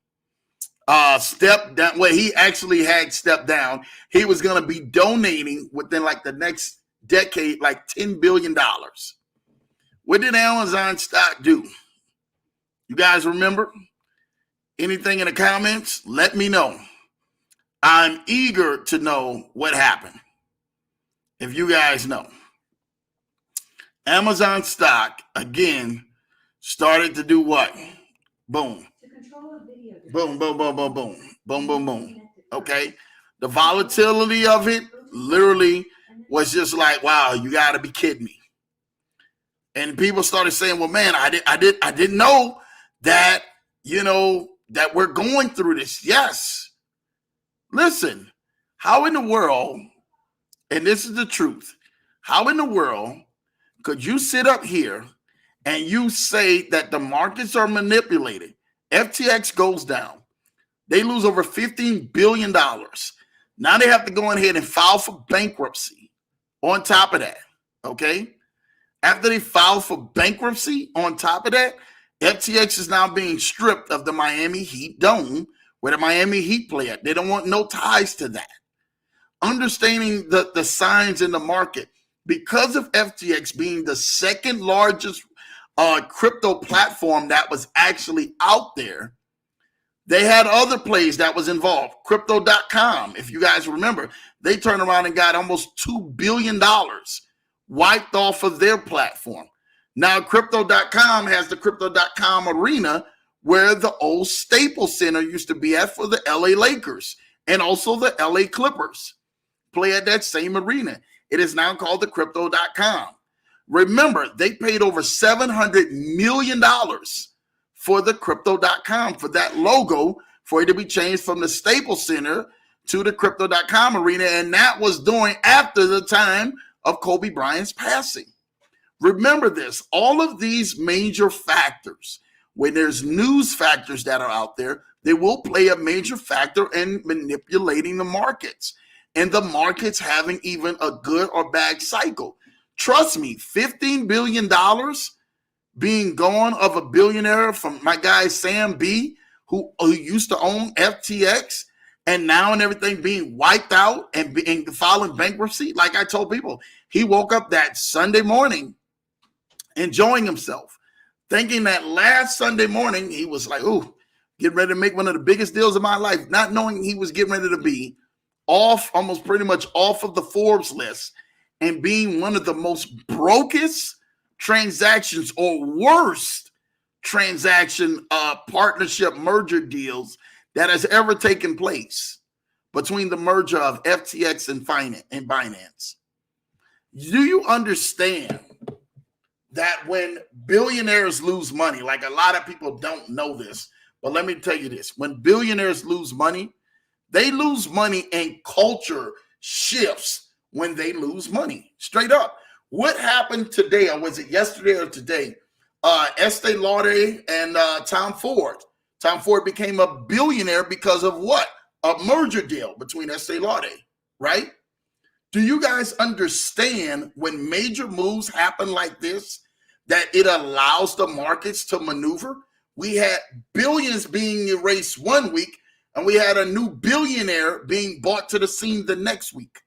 step down? Well, he actually had stepped down. He was going to be donating within like the next decade, like $10 billion. What did Amazon stock do? You guys remember? Anything in the comments? Let me know. I'm eager to know what happened. If you guys know. Amazon stock, again, started to do what? Boom. Boom, boom, boom, boom, boom. Boom, boom, boom. Okay? The volatility of it literally was just like, wow, you got to be kidding me. And people started saying, well, man, I didn't know that, you know, that we're going through this. Yes. Listen, how in the world, and this is the truth, how in the world could you sit up here and you say that the markets are manipulated? FTX goes down. They lose over $15 billion. Now they have to go ahead and file for bankruptcy on top of that. okay? After they filed for bankruptcy, on top of that, FTX is now being stripped of the Miami Heat dome where the Miami Heat play at. They don't want no ties to that. Understanding the signs in the market, because of FTX being the second largest crypto platform that was actually out there, they had other plays that was involved. Crypto.com, if you guys remember, they turned around and got almost $2 billion wiped off of their platform. Now, Crypto.com has the Crypto.com arena where the old Staples Center used to be at for the LA Lakers and also the LA Clippers play at that same arena. It is now called the Crypto.com. Remember, they paid over $700 million for the Crypto.com, for that logo, for it to be changed from the Staples Center to the Crypto.com arena, and that was during after the time of Kobe Bryant's passing. Remember this, all of these major factors, when there's news factors that are out there, they will play a major factor in manipulating the markets and the markets having even a good or bad cycle. Trust me, $15 billion being gone of a billionaire from my guy Sam B, who used to own FTX, and now and everything being wiped out and filing bankruptcy. Like I told people, he woke up that Sunday morning enjoying himself, thinking that last Sunday morning he was like, ooh, getting ready to make one of the biggest deals of my life, not knowing he was getting ready to be off, almost pretty much off of the Forbes list, and being one of the most brokest transactions or worst transaction partnership merger deals that has ever taken place between the merger of FTX and Binance. Do you understand that when billionaires lose money, like a lot of people don't know this, but let me tell you this, when billionaires lose money, they lose money and culture shifts when they lose money, straight up. What happened today, or was it yesterday or today? Estee Lauder and Tom Ford. Tom Ford became a billionaire because of what? A merger deal between Estee Lauder, right? Do you guys understand when major moves happen like this, that it allows the markets to maneuver? We had billions being erased one week, and we had a new billionaire being brought to the scene the next week.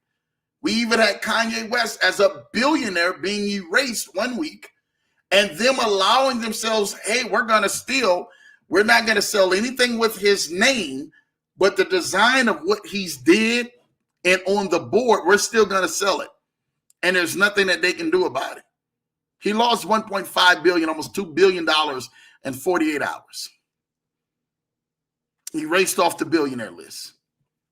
We even had Kanye West as a billionaire being erased one week, and them allowing themselves, hey, we're not going to sell anything with his name, but the design of what he's did and on the board, we're still going to sell it. And there's nothing that they can do about it. He lost $1.5 billion, almost $2 billion in 48 hours. He raced off the billionaire list.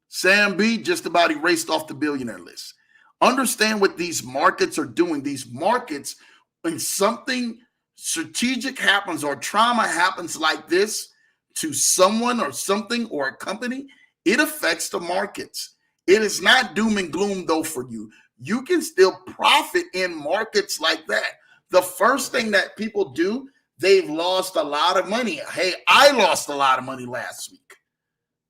Sam B just about erased off the billionaire list. Understand what these markets are doing. These markets, when something strategic happens or trauma happens like this to someone or something or a company, it affects the markets. It is not doom and gloom, though, for you. You can still profit in markets like that. The first thing that people do, they've lost a lot of money. Hey, I lost a lot of money last week.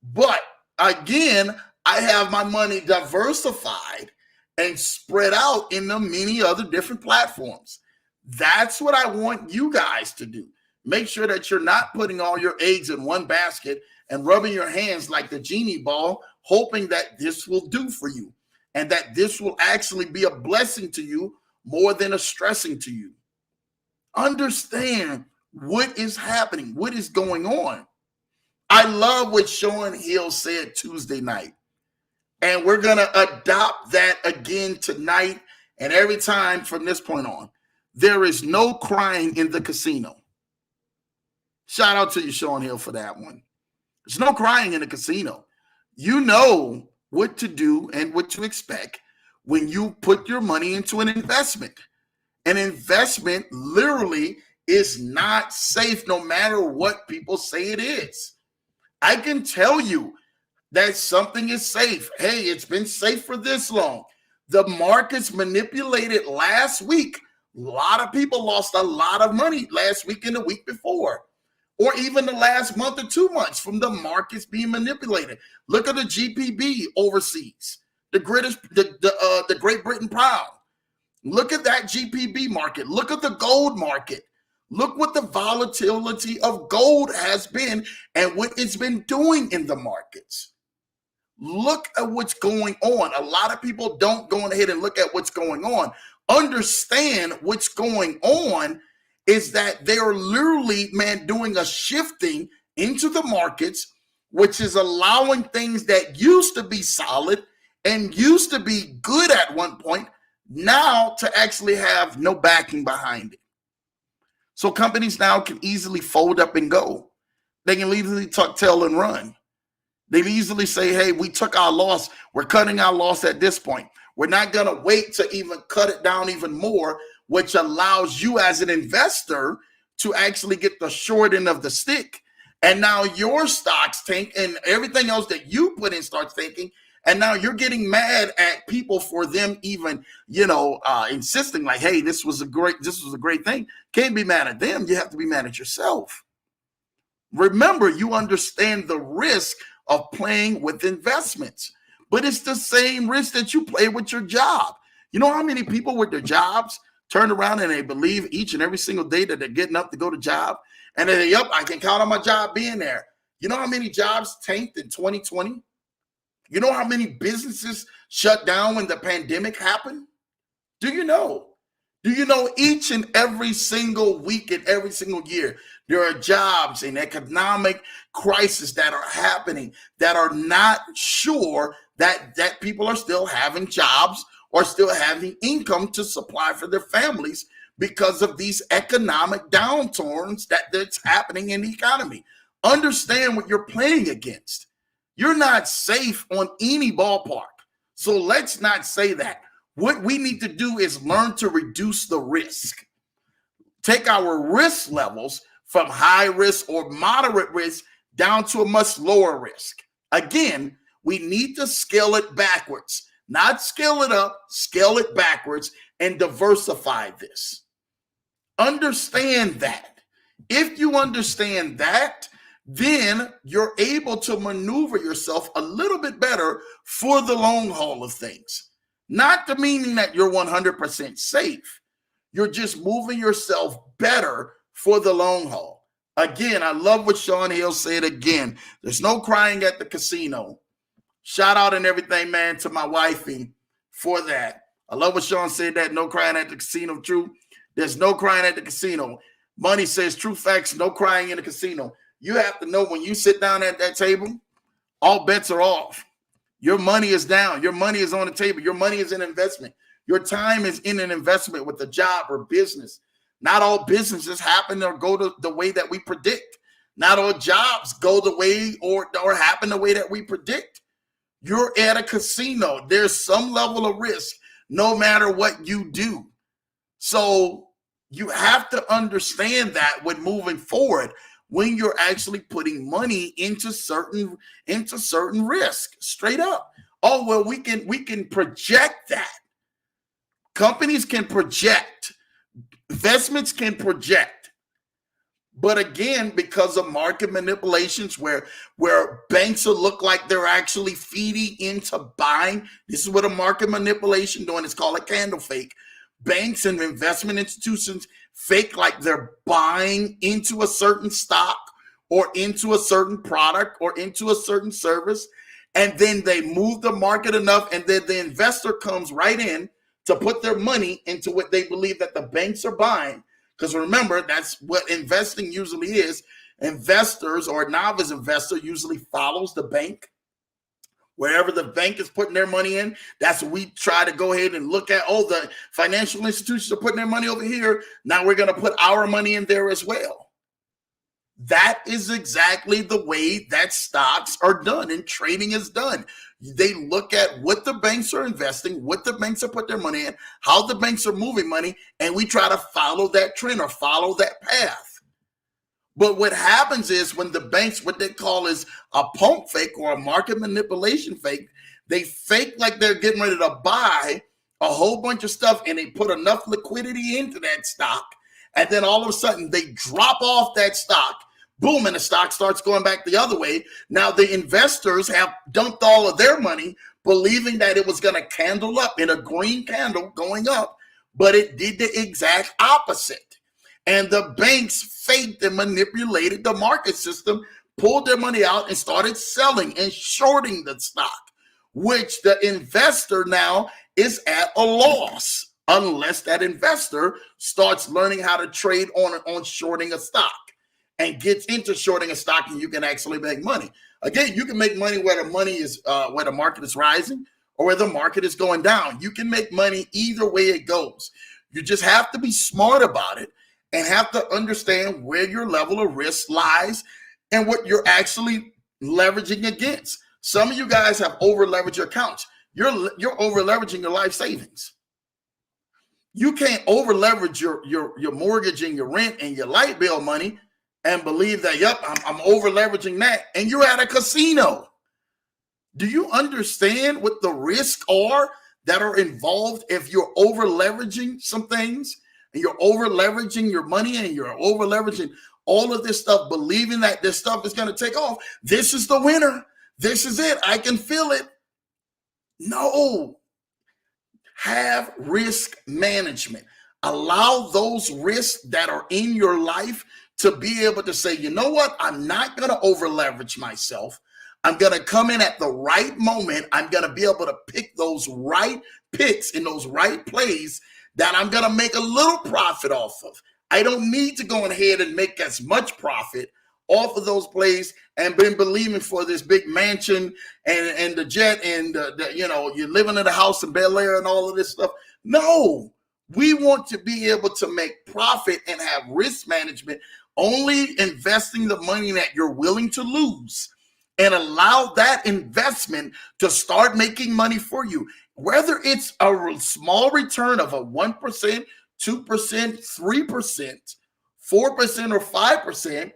But again, I have my money diversified and spread out in the many other different platforms. That's what I want you guys to do. Make sure that you're not putting all your eggs in one basket and rubbing your hands like the genie ball, hoping that this will do for you and that this will actually be a blessing to you more than a stressing to you. Understand what is happening, what is going on. I love what Sean Hill said Tuesday night. And we're going to adopt that again tonight and every time from this point on. There is no crying in the casino. Shout out to you, Sean Hill, for that one. There's no crying in the casino. You know what to do and what to expect when you put your money into an investment. An investment literally is not safe no matter what people say it is. I can tell you that something is safe. Hey, it's been safe for this long. The markets manipulated last week. A lot of people lost a lot of money last week and the week before, or even the last month or 2 months from the markets being manipulated. Look at the GPB overseas, the Great Britain pound. Look at that GPB market. Look at the gold market. Look what the volatility of gold has been and what it's been doing in the markets. Look at what's going on. A lot of people don't go ahead and look at what's going on. Understand what's going on is that they are literally, man, doing a shifting into the markets, which is allowing things that used to be solid and used to be good at one point now to actually have no backing behind it. So companies now can easily fold up and go. They can easily tuck tail and run. They easily say, hey, we took our loss. We're cutting our loss at this point. We're not going to wait to even cut it down even more, which allows you as an investor to actually get the short end of the stick. And now your stocks tank and everything else that you put in starts tanking. And now you're getting mad at people for them even, insisting like, hey, this was a great thing. Can't be mad at them. You have to be mad at yourself. Remember, you understand the risk of playing with investments, but it's the same risk that you play with your job. You know how many people with their jobs turn around and they believe each and every single day that they're getting up to go to job and then yep, I can count on my job being there. You know how many jobs tanked in 2020? You know how many businesses shut down when the pandemic happened? Do you know? Do you know each and every single week and every single year, there are jobs and economic crises that are happening that are not sure that people are still having jobs or still having income to supply for their families because of these economic downturns that's happening in the economy. Understand what you're playing against. You're not safe on any ballpark. So let's not say that. What we need to do is learn to reduce the risk. Take our risk levels from high risk or moderate risk down to a much lower risk. Again, we need to scale it backwards, not scale it up, scale it backwards and diversify this. Understand that. If you understand that, then you're able to maneuver yourself a little bit better for the long haul of things. Not the meaning that you're 100% safe. You're just moving yourself better for the long haul. Again, I love what Sean Hill said again. There's no crying at the casino. Shout out and everything, man, to my wifey for that. I love what Sean said, that no crying at the casino. True. There's no crying at the casino. Money says true facts, no crying in the casino. You have to know when you sit down at that table, all bets are off. Your money is down. Your money is on the table. Your money is an investment. Your time is in an investment with a job or business. Not all businesses happen or go the way that we predict. Not all jobs go the way or happen the way that we predict. You're at a casino. There's some level of risk no matter what you do. So you have to understand that when moving forward, when you're actually putting money into certain risk, straight up. Oh, well, we can project that. Companies can project. Investments can project. But again, because of market manipulations where banks will look like they're actually feeding into buying, this is what a market manipulation doing. It's called a candle fake. Banks and investment institutions fake like they're buying into a certain stock or into a certain product or into a certain service. And then they move the market enough and then the investor comes right in to put their money into what they believe that the banks are buying. Because remember, that's what investing usually is. Investors or a novice investor usually follows the bank. Wherever the bank is putting their money in, that's what we try to go ahead and look at. Oh, the financial institutions are putting their money over here. Now we're going to put our money in there as well. That is exactly the way that stocks are done and trading is done. They look at what the banks are investing, what the banks are putting their money in, how the banks are moving money, and we try to follow that trend or follow that path. But what happens is when the banks, what they call is a pump fake or a market manipulation fake, they fake like they're getting ready to buy a whole bunch of stuff and they put enough liquidity into that stock. And then all of a sudden they drop off that stock. Boom, and the stock starts going back the other way. Now the investors have dumped all of their money believing that it was going to candle up in a green candle going up. but it did the exact opposite. And the banks faked and manipulated the market system, pulled their money out and started selling and shorting the stock, which the investor now is at a loss unless that investor starts learning how to trade on shorting a stock and gets into shorting a stock, and you can actually make money. Again, you can make money where the money is where the market is rising or where the market is going down. You can make money either way it goes. You just have to be smart about it and have to understand where your level of risk lies and what you're actually leveraging against. Some of you guys have over leveraged your accounts. You're over leveraging your life savings. You can't over leverage your mortgage and your rent and your light bill money and believe that, yep, I'm over leveraging that, and you're at a casino. Do you understand what the risks are that are involved if you're over leveraging some things and you're over leveraging your money and you're over leveraging all of this stuff, believing that this stuff is going to take off? This is the winner. This is it. I can feel it. No. Have risk management. Allow those risks that are in your life to be able to say, you know what? I'm not going to over leverage myself. I'm going to come in at the right moment. I'm going to be able to pick those right picks in those right plays that I'm going to make a little profit off of. I don't need to go ahead and make as much profit off of those plays and been believing for this big mansion and the jet and you're living in a house in Bel Air and all of this stuff. No, we want to be able to make profit and have risk management, only investing the money that you're willing to lose and allow that investment to start making money for you. Whether it's a small return of a 1%, 2%, 3%, 4%, or 5%,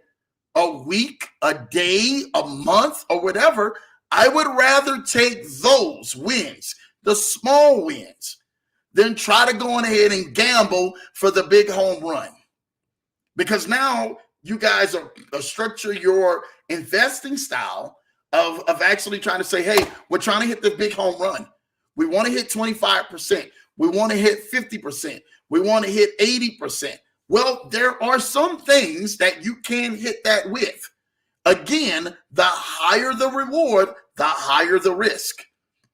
a week, a day, a month, or whatever, I would rather take those wins, the small wins, than try to go on ahead and gamble for the big home run. Because now you guys are structure your investing style of actually trying to say, hey, we're trying to hit the big home run. We want to hit 25%. We want to hit 50%. We want to hit 80%. Well, there are some things that you can hit that with. Again, the higher the reward, the higher the risk.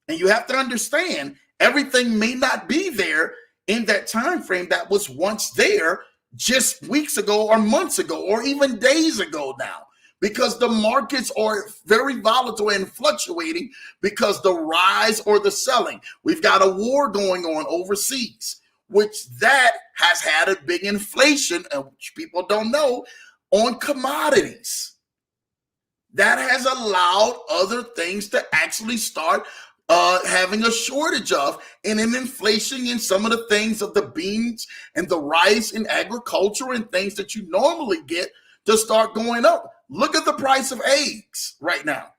And you have to understand everything may not be there in that time frame that was once there just weeks ago or months ago or even days ago now, because the markets are very volatile and fluctuating because the rise or the selling. We've got a war going on overseas, which that has had a big inflation, which people don't know, on commodities. That has allowed other things to actually start having a shortage of, and an inflation in some of the things of the beans and the rice and agriculture and things that you normally get to start going up. Look at the price of eggs right now.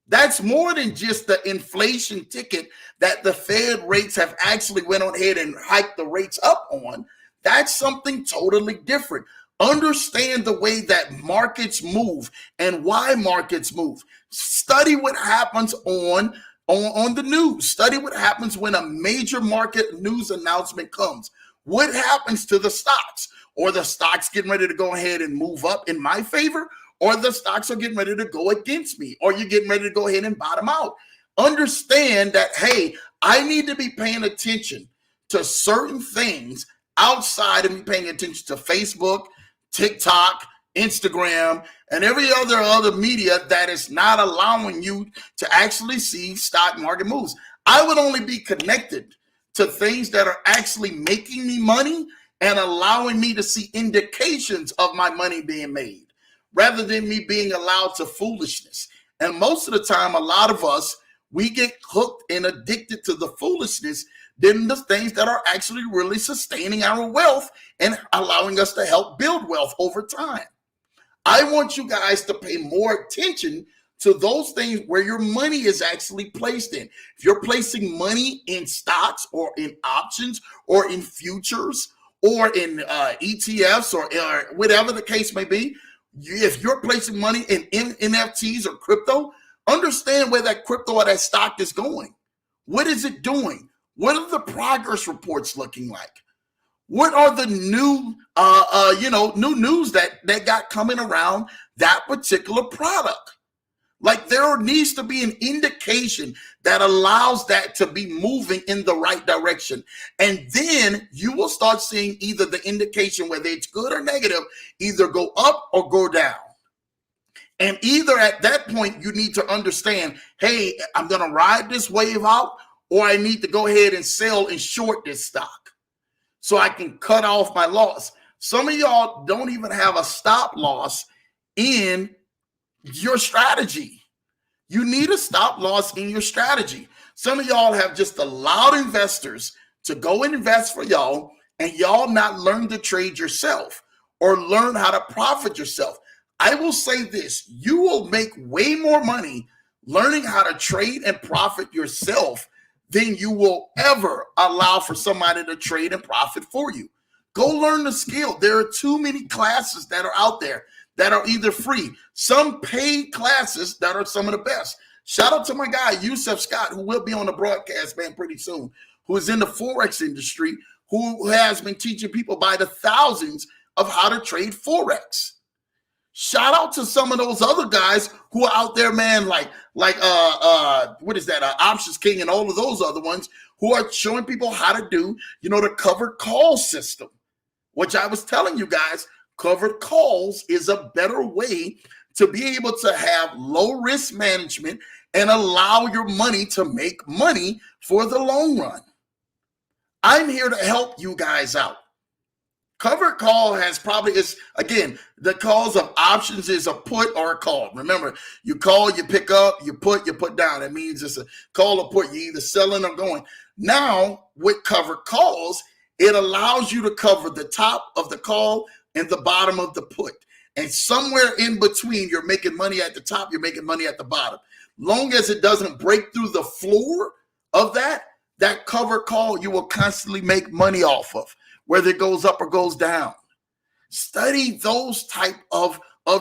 That's more than just the inflation ticket that the Fed rates have actually went on ahead and hiked the rates up on. That's something totally different. Understand the way that markets move and why markets move. Study what happens on the news. Study what happens when a major market news announcement comes. What happens to the stocks? Or the stocks getting ready to go ahead and move up in my favor? Or the stocks are getting ready to go against me, or you're getting ready to go ahead and bottom out. Understand that, hey, I need to be paying attention to certain things outside of me paying attention to Facebook, TikTok, Instagram, and every other media that is not allowing you to actually see stock market moves. I would only be connected to things that are actually making me money and allowing me to see indications of my money being made, rather than me being allowed to foolishness. And most of the time, a lot of us, we get hooked and addicted to the foolishness than the things that are actually really sustaining our wealth and allowing us to help build wealth over time. I want you guys to pay more attention to those things where your money is actually placed in. If you're placing money in stocks or in options or in futures or in ETFs or whatever the case may be, if you're placing money in NFTs or crypto, understand where that crypto or that stock is going. What is it doing? What are the progress reports looking like? What are the new, new news that got coming around that particular product? Like there needs to be an indication that allows that to be moving in the right direction. And then you will start seeing either the indication, whether it's good or negative, either go up or go down. And either at that point, you need to understand, hey, I'm going to ride this wave out, or I need to go ahead and sell and short this stock so I can cut off my loss. Some of y'all don't even have a stop loss in your strategy. You need a stop loss in your strategy. Some of y'all have just allowed investors to go and invest for y'all, and y'all not learn to trade yourself or learn how to profit yourself. I will say this, you will make way more money learning how to trade and profit yourself than you will ever allow for somebody to trade and profit for you. Go learn the skill. There are too many classes that are out there that are either free, some paid classes that are some of the best. Shout out to my guy, Yusef Scott, who will be on the broadcast, man, pretty soon, who is in the Forex industry, who has been teaching people by the thousands of how to trade Forex. Shout out to some of those other guys who are out there, man, like what is that, Options King and all of those other ones who are showing people how to do, the covered call system, which I was telling you guys, covered calls is a better way to be able to have low risk management and allow your money to make money for the long run. I'm here to help you guys out. Covered call has again, the calls of options is a put or a call. Remember, you call, you pick up, you put down. It means it's a call or put. You're either selling or going. Now, with covered calls, it allows you to cover the top of the call and the bottom of the put. And somewhere in between, you're making money at the top, you're making money at the bottom. Long as it doesn't break through the floor of that covered call, you will constantly make money off of, whether it goes up or goes down. Study those type of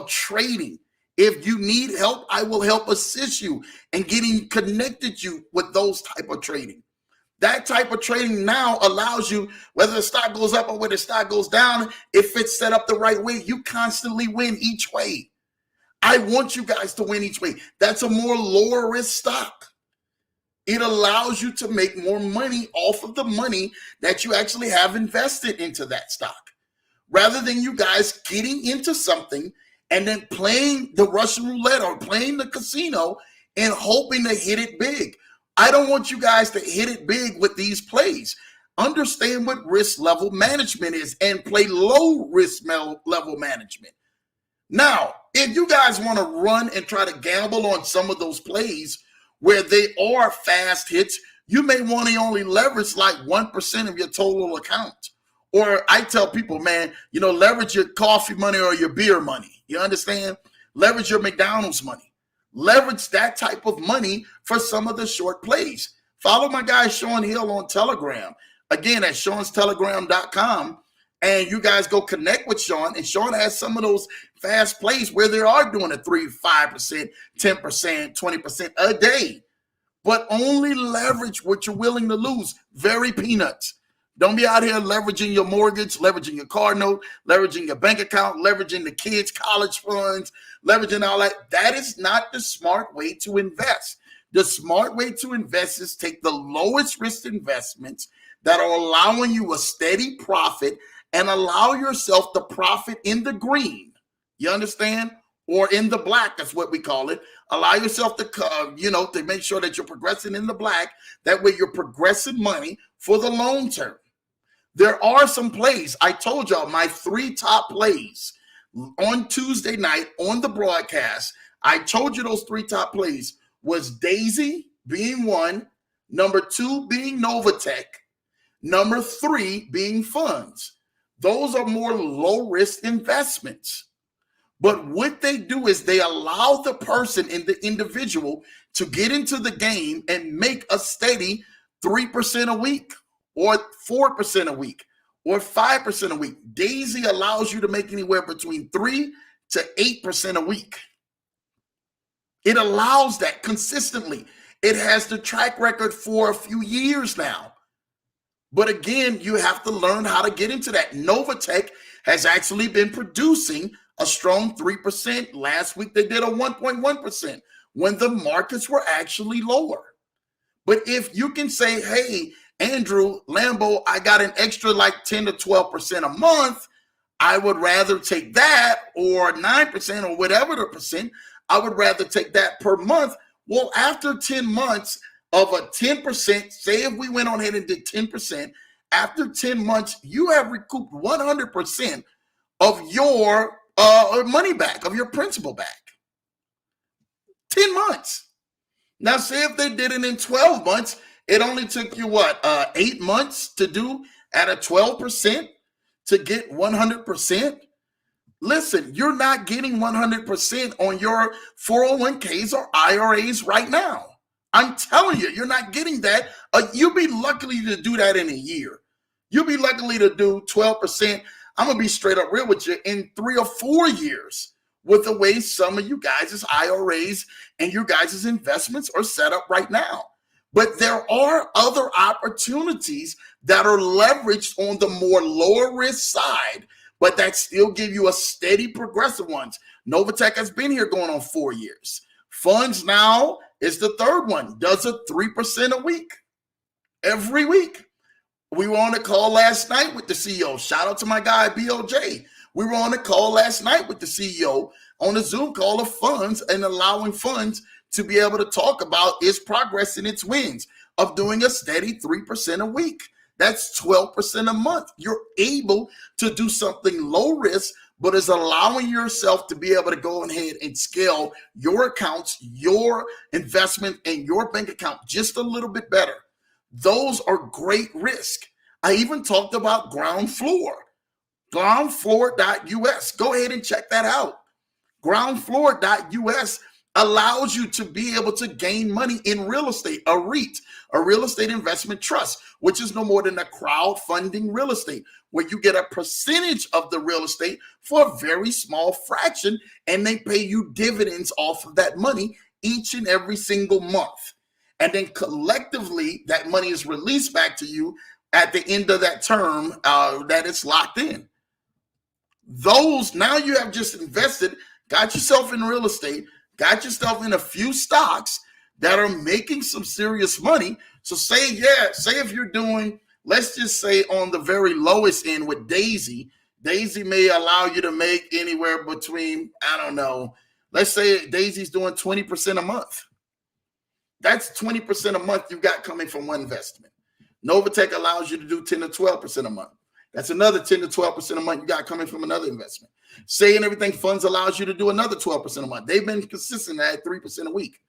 trading. If you need help, I will help assist you in getting connected you with those type of trading. That type of trading now allows you, whether the stock goes up or whether the stock goes down, if it's set up the right way, you constantly win each way. I want you guys to win each way. That's a more lower risk stock. It allows you to make more money off of the money that you actually have invested into that stock, rather than you guys getting into something and then playing the Russian roulette or playing the casino and hoping to hit it big. I don't want you guys to hit it big with these plays. Understand what risk level management is and play low risk level management. Now, if you guys want to run and try to gamble on some of those plays where they are fast hits, you may want to only leverage like 1% of your total account. Or I tell people, man, leverage your coffee money or your beer money. You understand? Leverage your McDonald's money. Leverage that type of money for some of the short plays. Follow my guy Sean Hill on Telegram. Again, at seanstelegram.com. And you guys go connect with Sean. And Sean has some of those fast plays where they are doing a 3%, 5%, 10%, 20% a day. But only leverage what you're willing to lose. Very peanuts. Don't be out here leveraging your mortgage, leveraging your car note, leveraging your bank account, leveraging the kids' college funds, leveraging all that. That is not the smart way to invest. The smart way to invest is take the lowest risk investments that are allowing you a steady profit and allow yourself to profit in the green. You understand? Or in the black, that's what we call it. Allow yourself to, to make sure that you're progressing in the black. That way you're progressing money for the long term. There are some plays. I told y'all my 3 top plays on Tuesday night on the broadcast. I told you those 3 top plays was Daisy being 1, number 2 being Novatech, number 3 being funds. Those are more low risk investments. But what they do is they allow the person and the individual to get into the game and make a steady 3% a week or 4% a week or 5% a week. Daisy allows you to make anywhere between 3 to 8% a week. It allows that consistently. It has the track record for a few years now. But again, you have to learn how to get into that. Novatech has actually been producing a strong 3%. Last week, they did a 1.1% when the markets were actually lower. But if you can say, hey, Andrew, Lambo, I got an extra like 10 to 12% a month, I would rather take that, or 9% or whatever the percent, I would rather take that per month. Well, after 10 months of a 10%, say if we went on ahead and did 10%, after 10 months, you have recouped 100% of your money back, of your principal back. 10 months. Now, say if they did it in 12 months, it only took you, 8 months to do at a 12% to get 100%? Listen, you're not getting 100% on your 401ks or IRAs right now. I'm telling you, you're not getting that. You'll be lucky to do that in a year. You'll be lucky to do 12%. I'm going to be straight up real with you, in 3 or 4 years, with the way some of you guys' IRAs and your guys' investments are set up right now. But there are other opportunities that are leveraged on the more lower risk side, but that still give you a steady progressive ones. Novatech has been here going on 4 years. Funds now is the third one, does a 3% a week, every week. We were on a call last night with the CEO. Shout out to my guy, BOJ. We were on a call last night with the CEO on a Zoom call of funds, and allowing funds to be able to talk about its progress and its wins of doing a steady 3% a week. That's 12% a month. You're able to do something low risk, but is allowing yourself to be able to go ahead and scale your accounts, your investment, and your bank account just a little bit better. Those are great risk. I even talked about ground floor, groundfloor.us. Go ahead and check that out. Groundfloor.us allows you to be able to gain money in real estate, a REIT, a real estate investment trust, which is no more than a crowdfunding real estate, where you get a percentage of the real estate for a very small fraction, and they pay you dividends off of that money each and every single month. And then collectively, that money is released back to you at the end of that term that it's locked in. Those, now you have just invested, got yourself in real estate, got yourself in a few stocks that are making some serious money. So say if you're doing, let's just say on the very lowest end with Daisy may allow you to make anywhere between, I don't know, let's say Daisy's doing 20% a month. That's 20% a month you got coming from one investment. Novatech allows you to do 10 to 12% a month. That's another 10 to 12% a month you got coming from another investment. Say and Everything Funds allows you to do another 12% a month. They've been consistent at 3% a week.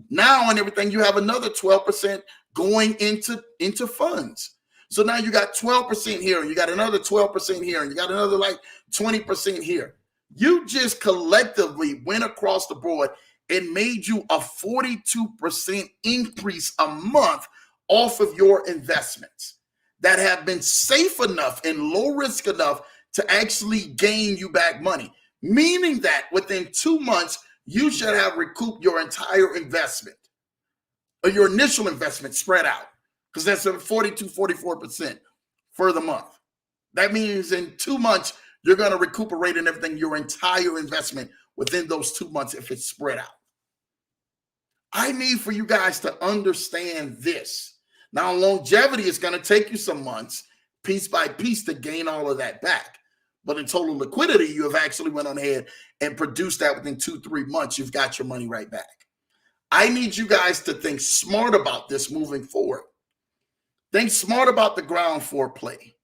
Now and Everything, you have another 12% going into funds. So now you got 12% here, and you got another 12% here, and you got another like 20% here. You just collectively went across the board and made you a 42% increase a month off of your investments that have been safe enough and low risk enough to actually gain you back money, meaning that within 2 months, you should have recouped your entire investment or your initial investment spread out, because that's a 44% for the month. That means in 2 months, you're going to recuperate and everything, your entire investment within those 2 months if it's spread out. I need for you guys to understand this. Now, longevity is going to take you some months, piece by piece, to gain all of that back. But in total liquidity, you have actually went on ahead and produced that within 2-3 months. You've got your money right back. I need you guys to think smart about this moving forward. Think smart about the ground floor play.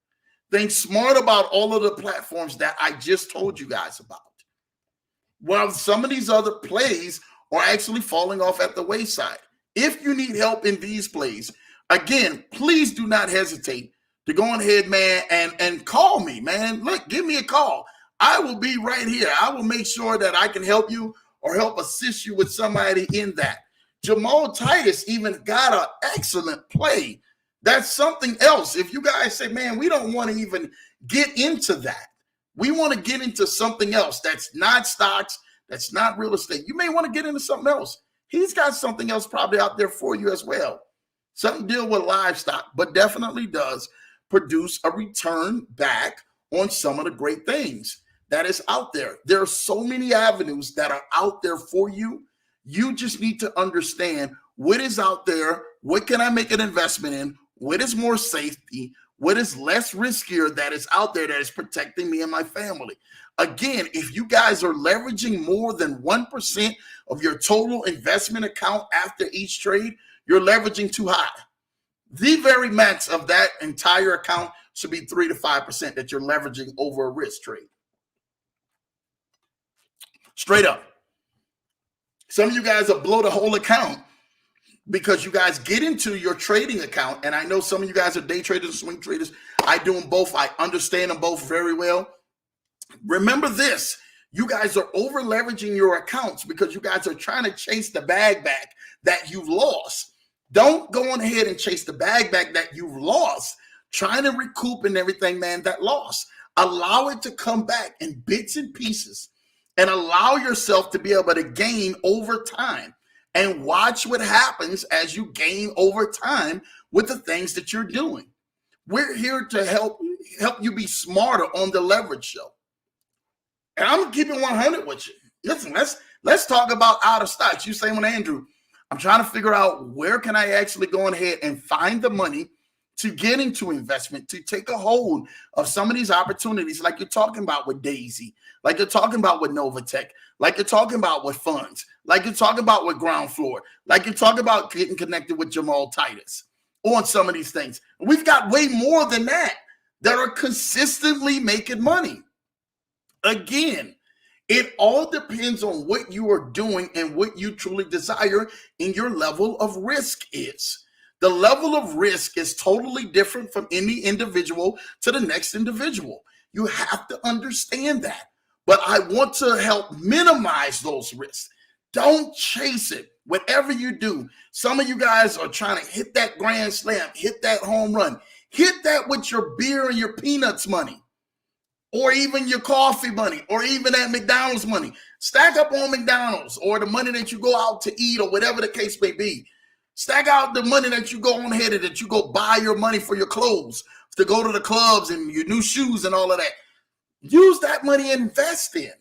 Think smart about all of the platforms that I just told you guys about. While some of these other plays are actually falling off at the wayside. If you need help in these plays, again, please do not hesitate to go ahead, man, and call me, man. Look, give me a call. I will be right here. I will make sure that I can help you or help assist you with somebody in that. Jamal Titus even got an excellent play. That's something else. If you guys say, man, we don't want to even get into that. We want to get into something else that's not stocks, that's not real estate. You may want to get into something else. He's got something else probably out there for you as well. Some deal with livestock, but definitely does produce a return back on some of the great things that is out there. There are so many avenues that are out there for you. You just need to understand what is out there, what can I make an investment in, what is more safety, what is less riskier that is out there that is protecting me and my family. Again, if you guys are leveraging more than 1% of your total investment account after each trade, you're leveraging too high. The very max of that entire account should be 3 to 5% that you're leveraging over a risk trade. Straight up. Some of you guys will blow the whole account because you guys get into your trading account. And I know some of you guys are day traders and swing traders. I do them both. I understand them both very well. Remember this. You guys are over leveraging your accounts because you guys are trying to chase the bag back that you've lost. Don't go on ahead and chase the bag back that you've lost, trying to recoup and everything, man, that loss. Allow it to come back in bits and pieces and allow yourself to be able to gain over time and watch what happens as you gain over time with the things that you're doing. We're here to help you be smarter on the leverage show. And I'm keeping 100 with you. Listen, let's talk about out of stocks. You say, well, Andrew, I'm trying to figure out where can I actually go ahead and find the money to get into investment, to take a hold of some of these opportunities like you're talking about with Daisy, like you're talking about with Novatech, like you're talking about with funds, like you're talking about with Ground Floor, like you're talking about getting connected with Jamal Titus on some of these things. We've got way more than that are consistently making money. Again, it all depends on what you are doing and what you truly desire in your level of risk is. The level of risk is totally different from any individual to the next individual. You have to understand that. But I want to help minimize those risks. Don't chase it. Whatever you do, some of you guys are trying to hit that grand slam, hit that home run, hit that with your beer and your peanuts money, or even your coffee money, or even that McDonald's money. Stack up on McDonald's or the money that you go out to eat or whatever the case may be. Stack out the money that you go on ahead and that you go buy your money for your clothes, to go to the clubs and your new shoes and all of that. Use that money and invest in.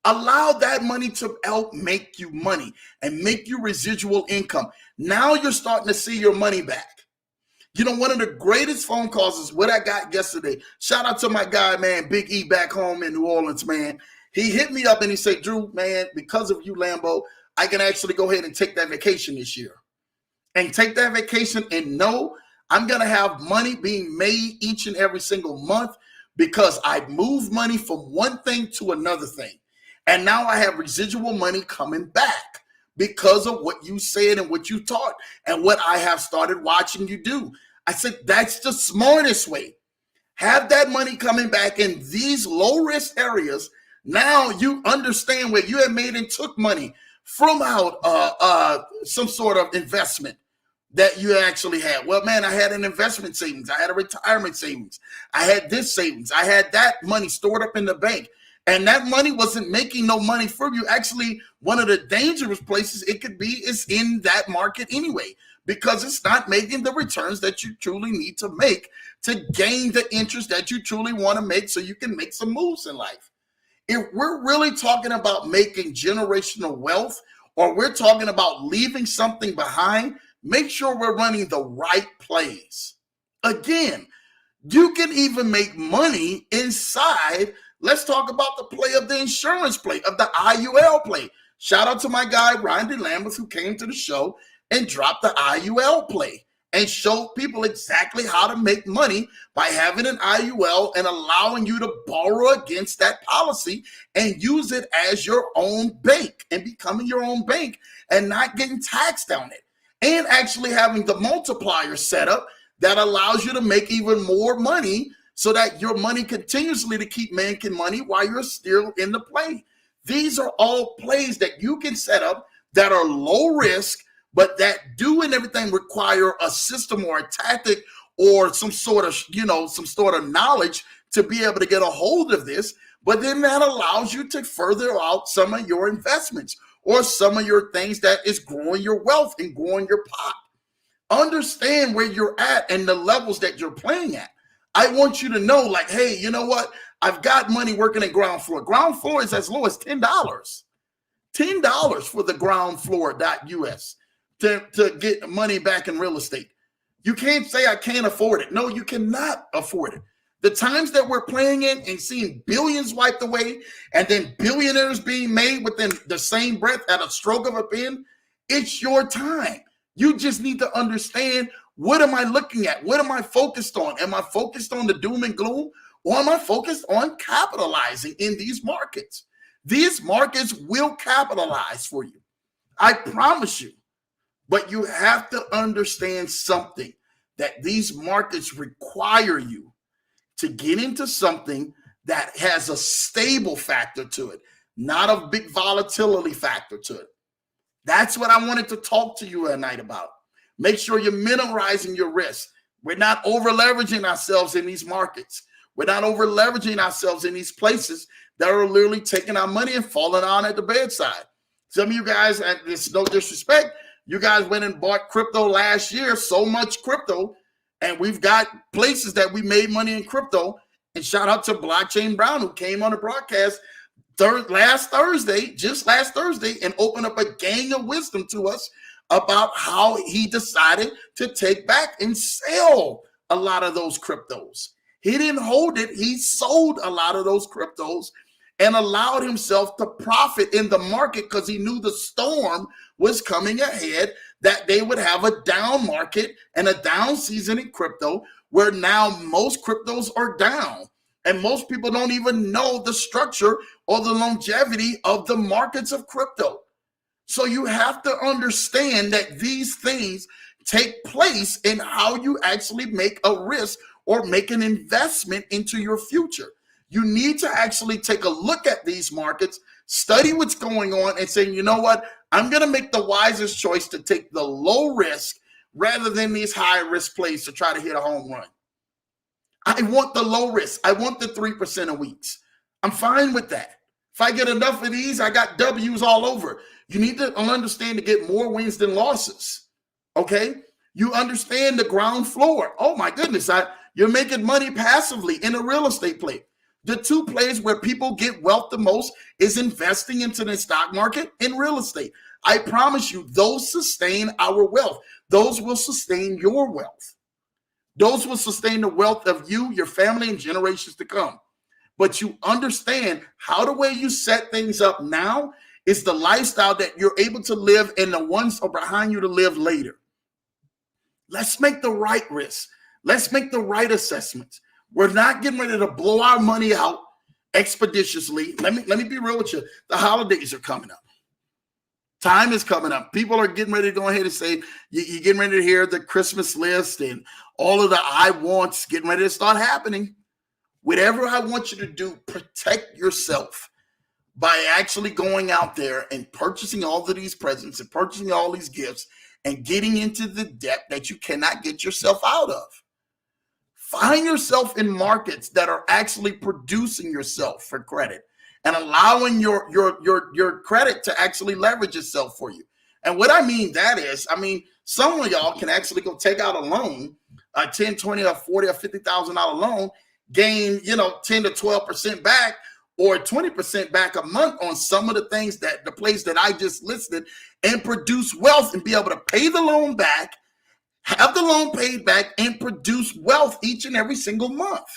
Allow that money to help make you money and make you residual income. Now you're starting to see your money back. You know, one of the greatest phone calls is what I got yesterday. Shout out to my guy, man, Big E back home in New Orleans, man. He hit me up and he said, Drew, man, because of you, Lambo, I can actually go ahead and take that vacation this year. And take that vacation and know I'm going to have money being made each and every single month because I moved money from one thing to another thing. And now I have residual money coming back because of what you said and what you taught and what I have started watching you do. I said, that's the smartest way. Have that money coming back in these low risk areas. Now you understand where you have made and took money from out some sort of investment that you actually had. Well, man, I had an investment savings. I had a retirement savings. I had this savings. I had that money stored up in the bank. And that money wasn't making no money for you. Actually, one of the dangerous places it could be is in that market anyway, because it's not making the returns that you truly need to make to gain the interest that you truly want to make so you can make some moves in life. If we're really talking about making generational wealth, or we're talking about leaving something behind, make sure we're running the right plays. Again, you can even make money inside. Let's talk about the play of the insurance play, of the IUL play. Shout out to my guy, Ryan D. Lambeth, who came to the show and dropped the IUL play and showed people exactly how to make money by having an IUL and allowing you to borrow against that policy and use it as your own bank and becoming your own bank and not getting taxed on it. And actually having the multiplier set up that allows you to make even more money so that your money continuously to keep making money while you're still in the play. These are all plays that you can set up that are low risk, but that do and everything require a system or a tactic or some sort of knowledge to be able to get a hold of this. But then that allows you to further out some of your investments or some of your things that is growing your wealth and growing your pot. Understand where you're at and the levels that you're playing at. I want you to know, like, hey, you know what? I've got money working at ground floor. Ground floor is as low as $10. $10 for the ground floor.us to get money back in real estate. You can't say I can't afford it. No, you cannot afford it. The times that we're playing in and seeing billions wiped away and then billionaires being made within the same breath at a stroke of a pen, it's your time. You just need to understand, what am I looking at? What am I focused on? Am I focused on the doom and gloom, or am I focused on capitalizing in these markets? These markets will capitalize for you. I promise you. But you have to understand something, that these markets require you to get into something that has a stable factor to it, not a big volatility factor to it. That's what I wanted to talk to you tonight about. Make sure you're minimizing your risk. We're not over leveraging ourselves in these markets. We're not over leveraging ourselves in these places that are literally taking our money and falling on at the bedside. Some of you guys, and it's no disrespect, you guys went and bought crypto last year, so much crypto, and we've got places that we made money in crypto. And shout out to Blockchain Brown, who came on the broadcast last Thursday, and opened up a gang of wisdom to us about how he decided to take back and sell a lot of those cryptos. He didn't hold it. He sold a lot of those cryptos and allowed himself to profit in the market because he knew the storm was coming ahead, that they would have a down market and a down season in crypto, where now most cryptos are down. And most people don't even know the structure or the longevity of the markets of crypto. So you have to understand that these things take place in how you actually make a risk or make an investment into your future. You need to actually take a look at these markets, study what's going on, and say, you know what? I'm going to make the wisest choice to take the low risk rather than these high risk plays to try to hit a home run. I want the low risk. I want the 3% a weeks. I'm fine with that. If I get enough of these, I got W's all over. You need to understand to get more wins than losses. Okay? You understand the ground floor. Oh my goodness. You're making money passively in a real estate play. The two plays where people get wealth the most is investing into the stock market and real estate. I promise you, those sustain our wealth. Those will sustain your wealth. Those will sustain the wealth of you, your family, and generations to come. But you understand how the way you set things up now is the lifestyle that you're able to live, and the ones are behind you to live later. Let's make the right risk. Let's make the right assessments. We're not getting ready to blow our money out expeditiously. Let me be real with you. The holidays are coming up. Time is coming up. People are getting ready to go ahead and say, you're getting ready to hear the Christmas list and all of the I wants getting ready to start happening. Whatever I want you to do, protect yourself by actually going out there and purchasing all of these presents and purchasing all these gifts and getting into the debt that you cannot get yourself out of. Find yourself in markets that are actually producing yourself for credit and allowing your credit to actually leverage itself for you. And what I mean that is, some of y'all can actually go take out a loan, a 10, 20, or 40, or $50,000 loan, gain 10 to 12% back or 20% back a month on some of the things that the plays that I just listed, and produce wealth and be able to pay the loan back, have the loan paid back, and produce wealth each and every single month.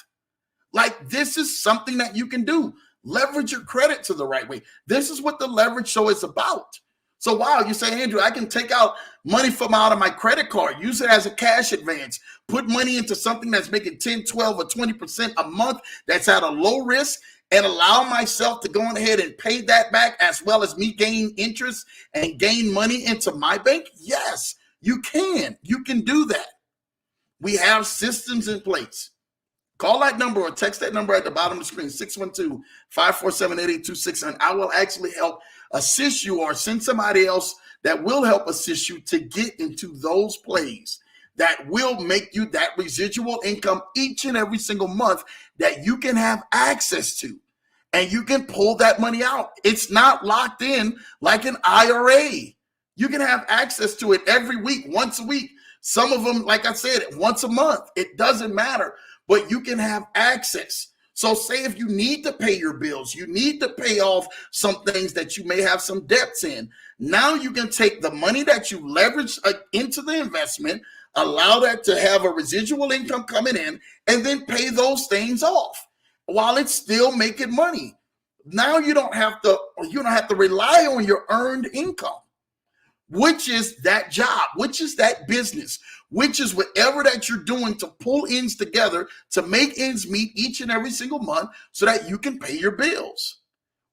Like, this is something that you can do. Leverage your credit to the right way. This is what the leverage show is about. So, wow, you say, Andrew, I can take out money from out of my credit card, use it as a cash advance, put money into something that's making 10, 12, or 20% a month that's at a low risk, and allow myself to go on ahead and pay that back, as well as me gain interest and gain money into my bank? Yes, you can. You can do that. We have systems in place. Call that number or text that number at the bottom of the screen, 612-547-8826, and I will actually help assist you, or send somebody else that will help assist you to get into those plays that will make you that residual income each and every single month that you can have access to, and you can pull that money out. It's not locked in like an IRA. You can have access to it every week, once a week, Some of them, like I said, once a month. It doesn't matter, but you can have access. So say if you need to pay your bills, you need to pay off some things that you may have some debts in. Now you can take the money that you leverage into the investment, allow that to have a residual income coming in, and then pay those things off while it's still making money. Now you don't have to rely on your earned income, which is that job, which is that business, which is whatever that you're doing to pull ends together to make ends meet each and every single month so that you can pay your bills.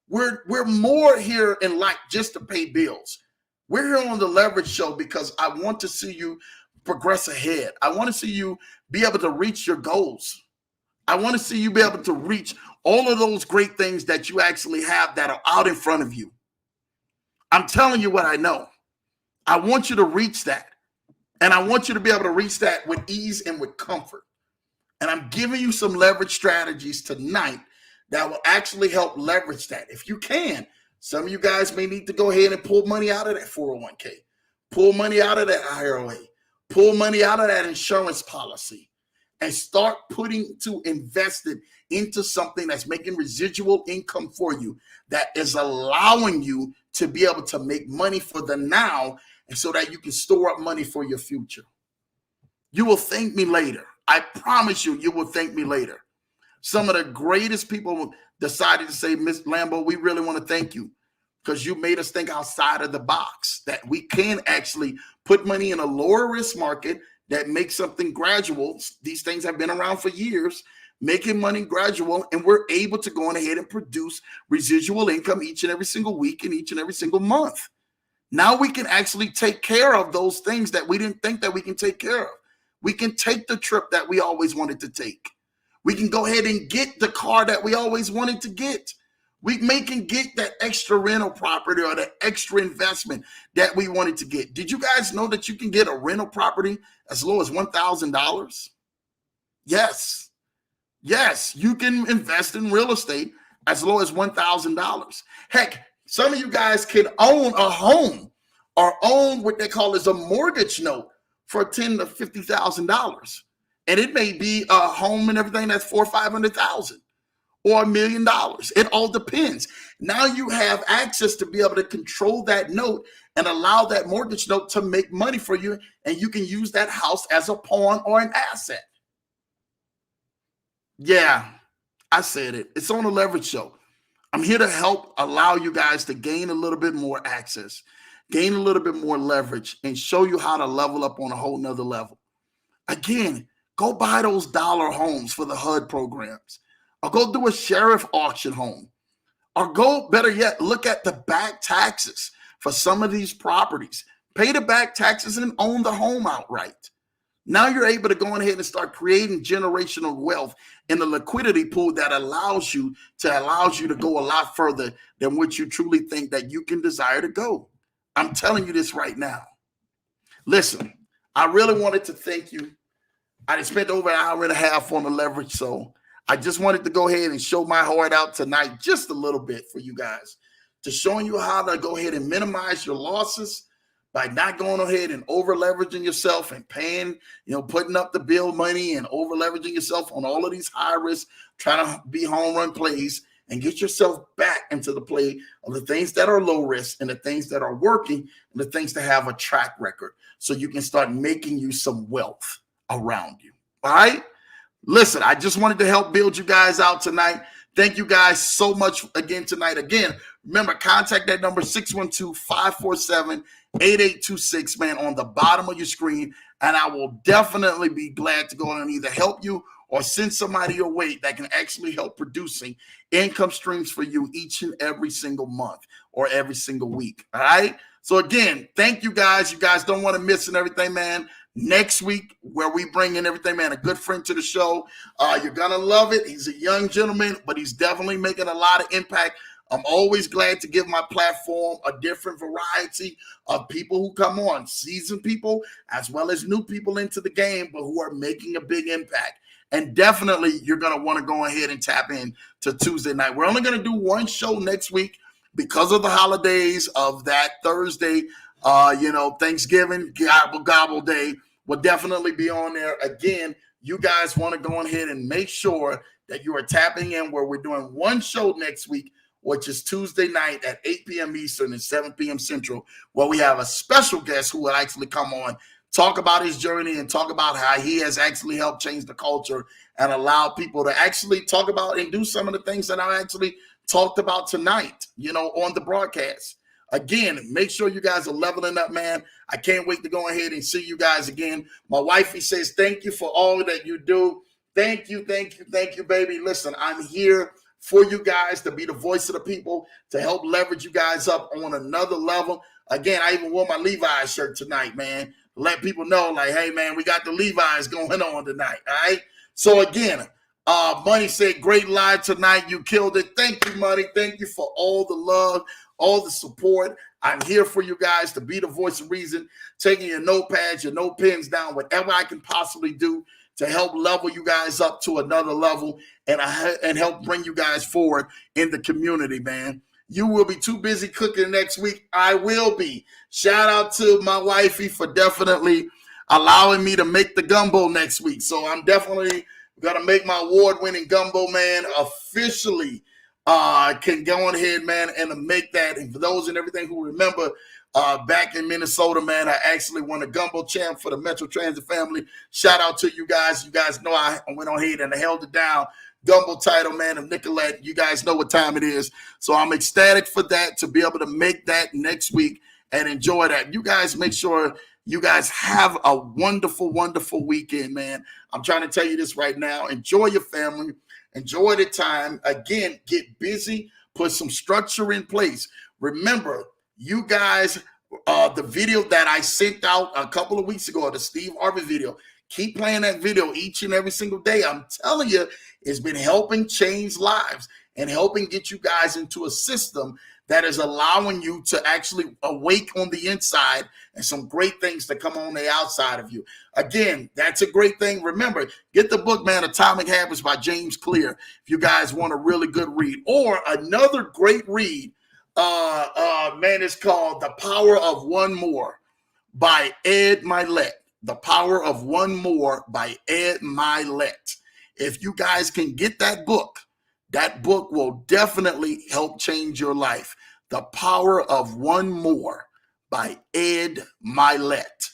We're more here in life just to pay bills. We're here on the Leverage Show because I want to see you progress ahead. I want to see you be able to reach your goals. I want to see you be able to reach all of those great things that you actually have that are out in front of you. I'm telling you what I know. I want you to reach that. And I want you to be able to reach that with ease and with comfort. And I'm giving you some leverage strategies tonight that will actually help leverage that. If you can, some of you guys may need to go ahead and pull money out of that 401k, pull money out of that IRA, pull money out of that insurance policy, and start putting to invest it into something that's making residual income for you, that is allowing you to be able to make money for the now, and so that you can store up money for your future. You will thank me later. I promise you, you will thank me later. Some of the greatest people decided to say, Miss Lambo, we really want to thank you because you made us think outside of the box, that we can actually put money in a lower risk market that makes something gradual. These things have been around for years, making money gradual, and we're able to go on ahead and produce residual income each and every single week and each and every single month. Now we can actually take care of those things that we didn't think that we can take care of. We can take the trip that we always wanted to take. We can go ahead and get the car that we always wanted to get. We can get that extra rental property or the extra investment that we wanted to get. Did you guys know that you can get a rental property as low as $1,000? Yes. Yes, you can invest in real estate as low as $1,000. Heck, some of you guys can own a home or own what they call as a mortgage note for $10,000 to $50,000. And it may be a home and everything that's $400,000 or $500,000 or $1 million. It all depends. Now you have access to be able to control that note and allow that mortgage note to make money for you. And you can use that house as a pawn or an asset. Yeah, I said it. It's on the Leverage Show. I'm here to help allow you guys to gain a little bit more access, gain a little bit more leverage, and show you how to level up on a whole nother level. Again, go buy those dollar homes for the HUD programs, or go do a sheriff auction home, or go, better yet, look at the back taxes for some of these properties. Pay the back taxes and own the home outright. Now you're able to go ahead and start creating generational wealth in the liquidity pool that allows you to go a lot further than what you truly think that you can desire to go. I'm telling you this right now. Listen, I really wanted to thank you. I spent over an hour and a half on the Leverage, so I just wanted to go ahead and show my heart out tonight just a little bit for you guys, to showing you how to go ahead and minimize your losses by not going ahead and over leveraging yourself and paying, putting up the bill money and over leveraging yourself on all of these high risk, trying to be home run plays, and get yourself back into the play of the things that are low risk and the things that are working and the things that have a track record, so you can start making you some wealth around you. All right. Listen, I just wanted to help build you guys out tonight. Thank you guys so much again tonight. Again, remember, contact that number 612-547-8826, man, on the bottom of your screen. And I will definitely be glad to go and either help you or send somebody your way that can actually help producing income streams for you each and every single month or every single week. All right. So again, thank you guys. You guys don't want to miss and everything, man. Next week, where we bring in everything, man, a good friend to the show. You're going to love it. He's a young gentleman, but he's definitely making a lot of impact. I'm always glad to give my platform a different variety of people who come on, seasoned people, as well as new people into the game, but who are making a big impact. And definitely, you're going to want to go ahead and tap in to Tuesday night. We're only going to do one show next week because of the holidays of that Thursday, Thanksgiving, gobble day. will definitely be on there. Again, you guys want to go ahead and make sure that you are tapping in where we're doing one show next week, which is Tuesday night at 8 p.m. Eastern and 7 p.m. Central, where we have a special guest who will actually come on, talk about his journey and talk about how he has actually helped change the culture and allow people to actually talk about and do some of the things that I actually talked about tonight, on the broadcast. Again, make sure you guys are leveling up, man. I can't wait to go ahead and see you guys again. My wifey says, thank you for all that you do. Thank you, baby. Listen, I'm here for you guys to be the voice of the people, to help leverage you guys up on another level. Again, I even wore my Levi's shirt tonight, man. Let people know, like, hey, man, we got the Levi's going on tonight, all right? So, again, Money said, great live tonight. You killed it. Thank you, Money. Thank you for all the love, all the support. I'm here for you guys to be the voice of reason, taking your notepads, your note pens down, whatever I can possibly do to help level you guys up to another level and help bring you guys forward in the community, man. You will be too busy cooking next week. I will be. Shout out to my wifey for definitely allowing me to make the gumbo next week. So I'm definitely going to make my award-winning gumbo, man, officially can go on ahead, man, and make that. And for those and everything who remember, back in Minnesota, man, I actually won a gumbo champ for the Metro Transit family. Shout out to you guys. You guys know I went on ahead and I held it down. Gumbo title, man, of Nicolette. You guys know what time it is. So I'm ecstatic for that, to be able to make that next week and enjoy that. You guys make sure you guys have a wonderful, wonderful weekend, man. I'm trying to tell you this right now. Enjoy your family. Enjoy the time. Again, get busy. Put some structure in place. Remember, you guys, the video that I sent out a couple of weeks ago, the Steve Harvey video, keep playing that video each and every single day. I'm telling you, it's been helping change lives and helping get you guys into a system that is allowing you to actually awake on the inside and some great things to come on the outside of you. Again, that's a great thing. Remember, get the book, man, Atomic Habits by James Clear, if you guys want a really good read. Or another great read, man, it's called The Power of One More by Ed Milet. The Power of One More by Ed Milet. If you guys can get that book will definitely help change your life. The Power of One More by Ed Milet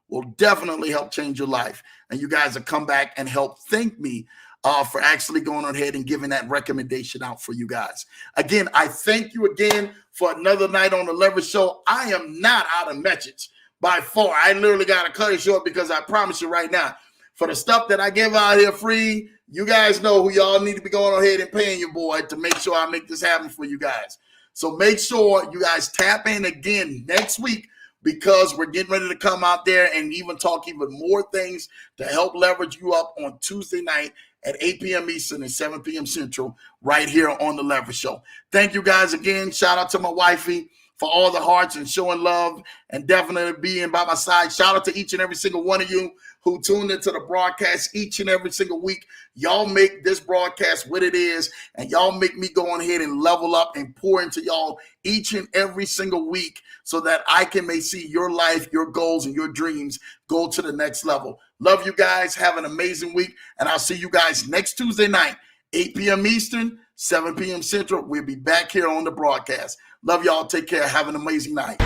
will definitely help change your life. And you guys will come back and help thank me for actually going on ahead and giving that recommendation out for you guys. Again, I thank you again for another night on the Leverage Show. I am not out of message by far. I literally got to cut it short because I promise you right now, for the stuff that I give out here free, you guys know who y'all need to be going ahead and paying your boy to make sure I make this happen for you guys. So make sure you guys tap in again next week, because we're getting ready to come out there and even talk even more things to help leverage you up on Tuesday night at 8 p.m. Eastern and 7 p.m. Central right here on The Leverage Show. Thank you guys again. Shout out to my wifey for all the hearts and showing love and definitely being by my side. Shout out to each and every single one of you who tuned into the broadcast each and every single week. Y'all make this broadcast what it is, and y'all make me go on ahead and level up and pour into y'all each and every single week so that I can may see your life, your goals, and your dreams go to the next level. Love you guys. Have an amazing week, and I'll see you guys next Tuesday night, 8 p.m. Eastern, 7 p.m. Central. We'll be back here on the broadcast. Love y'all. Take care. Have an amazing night.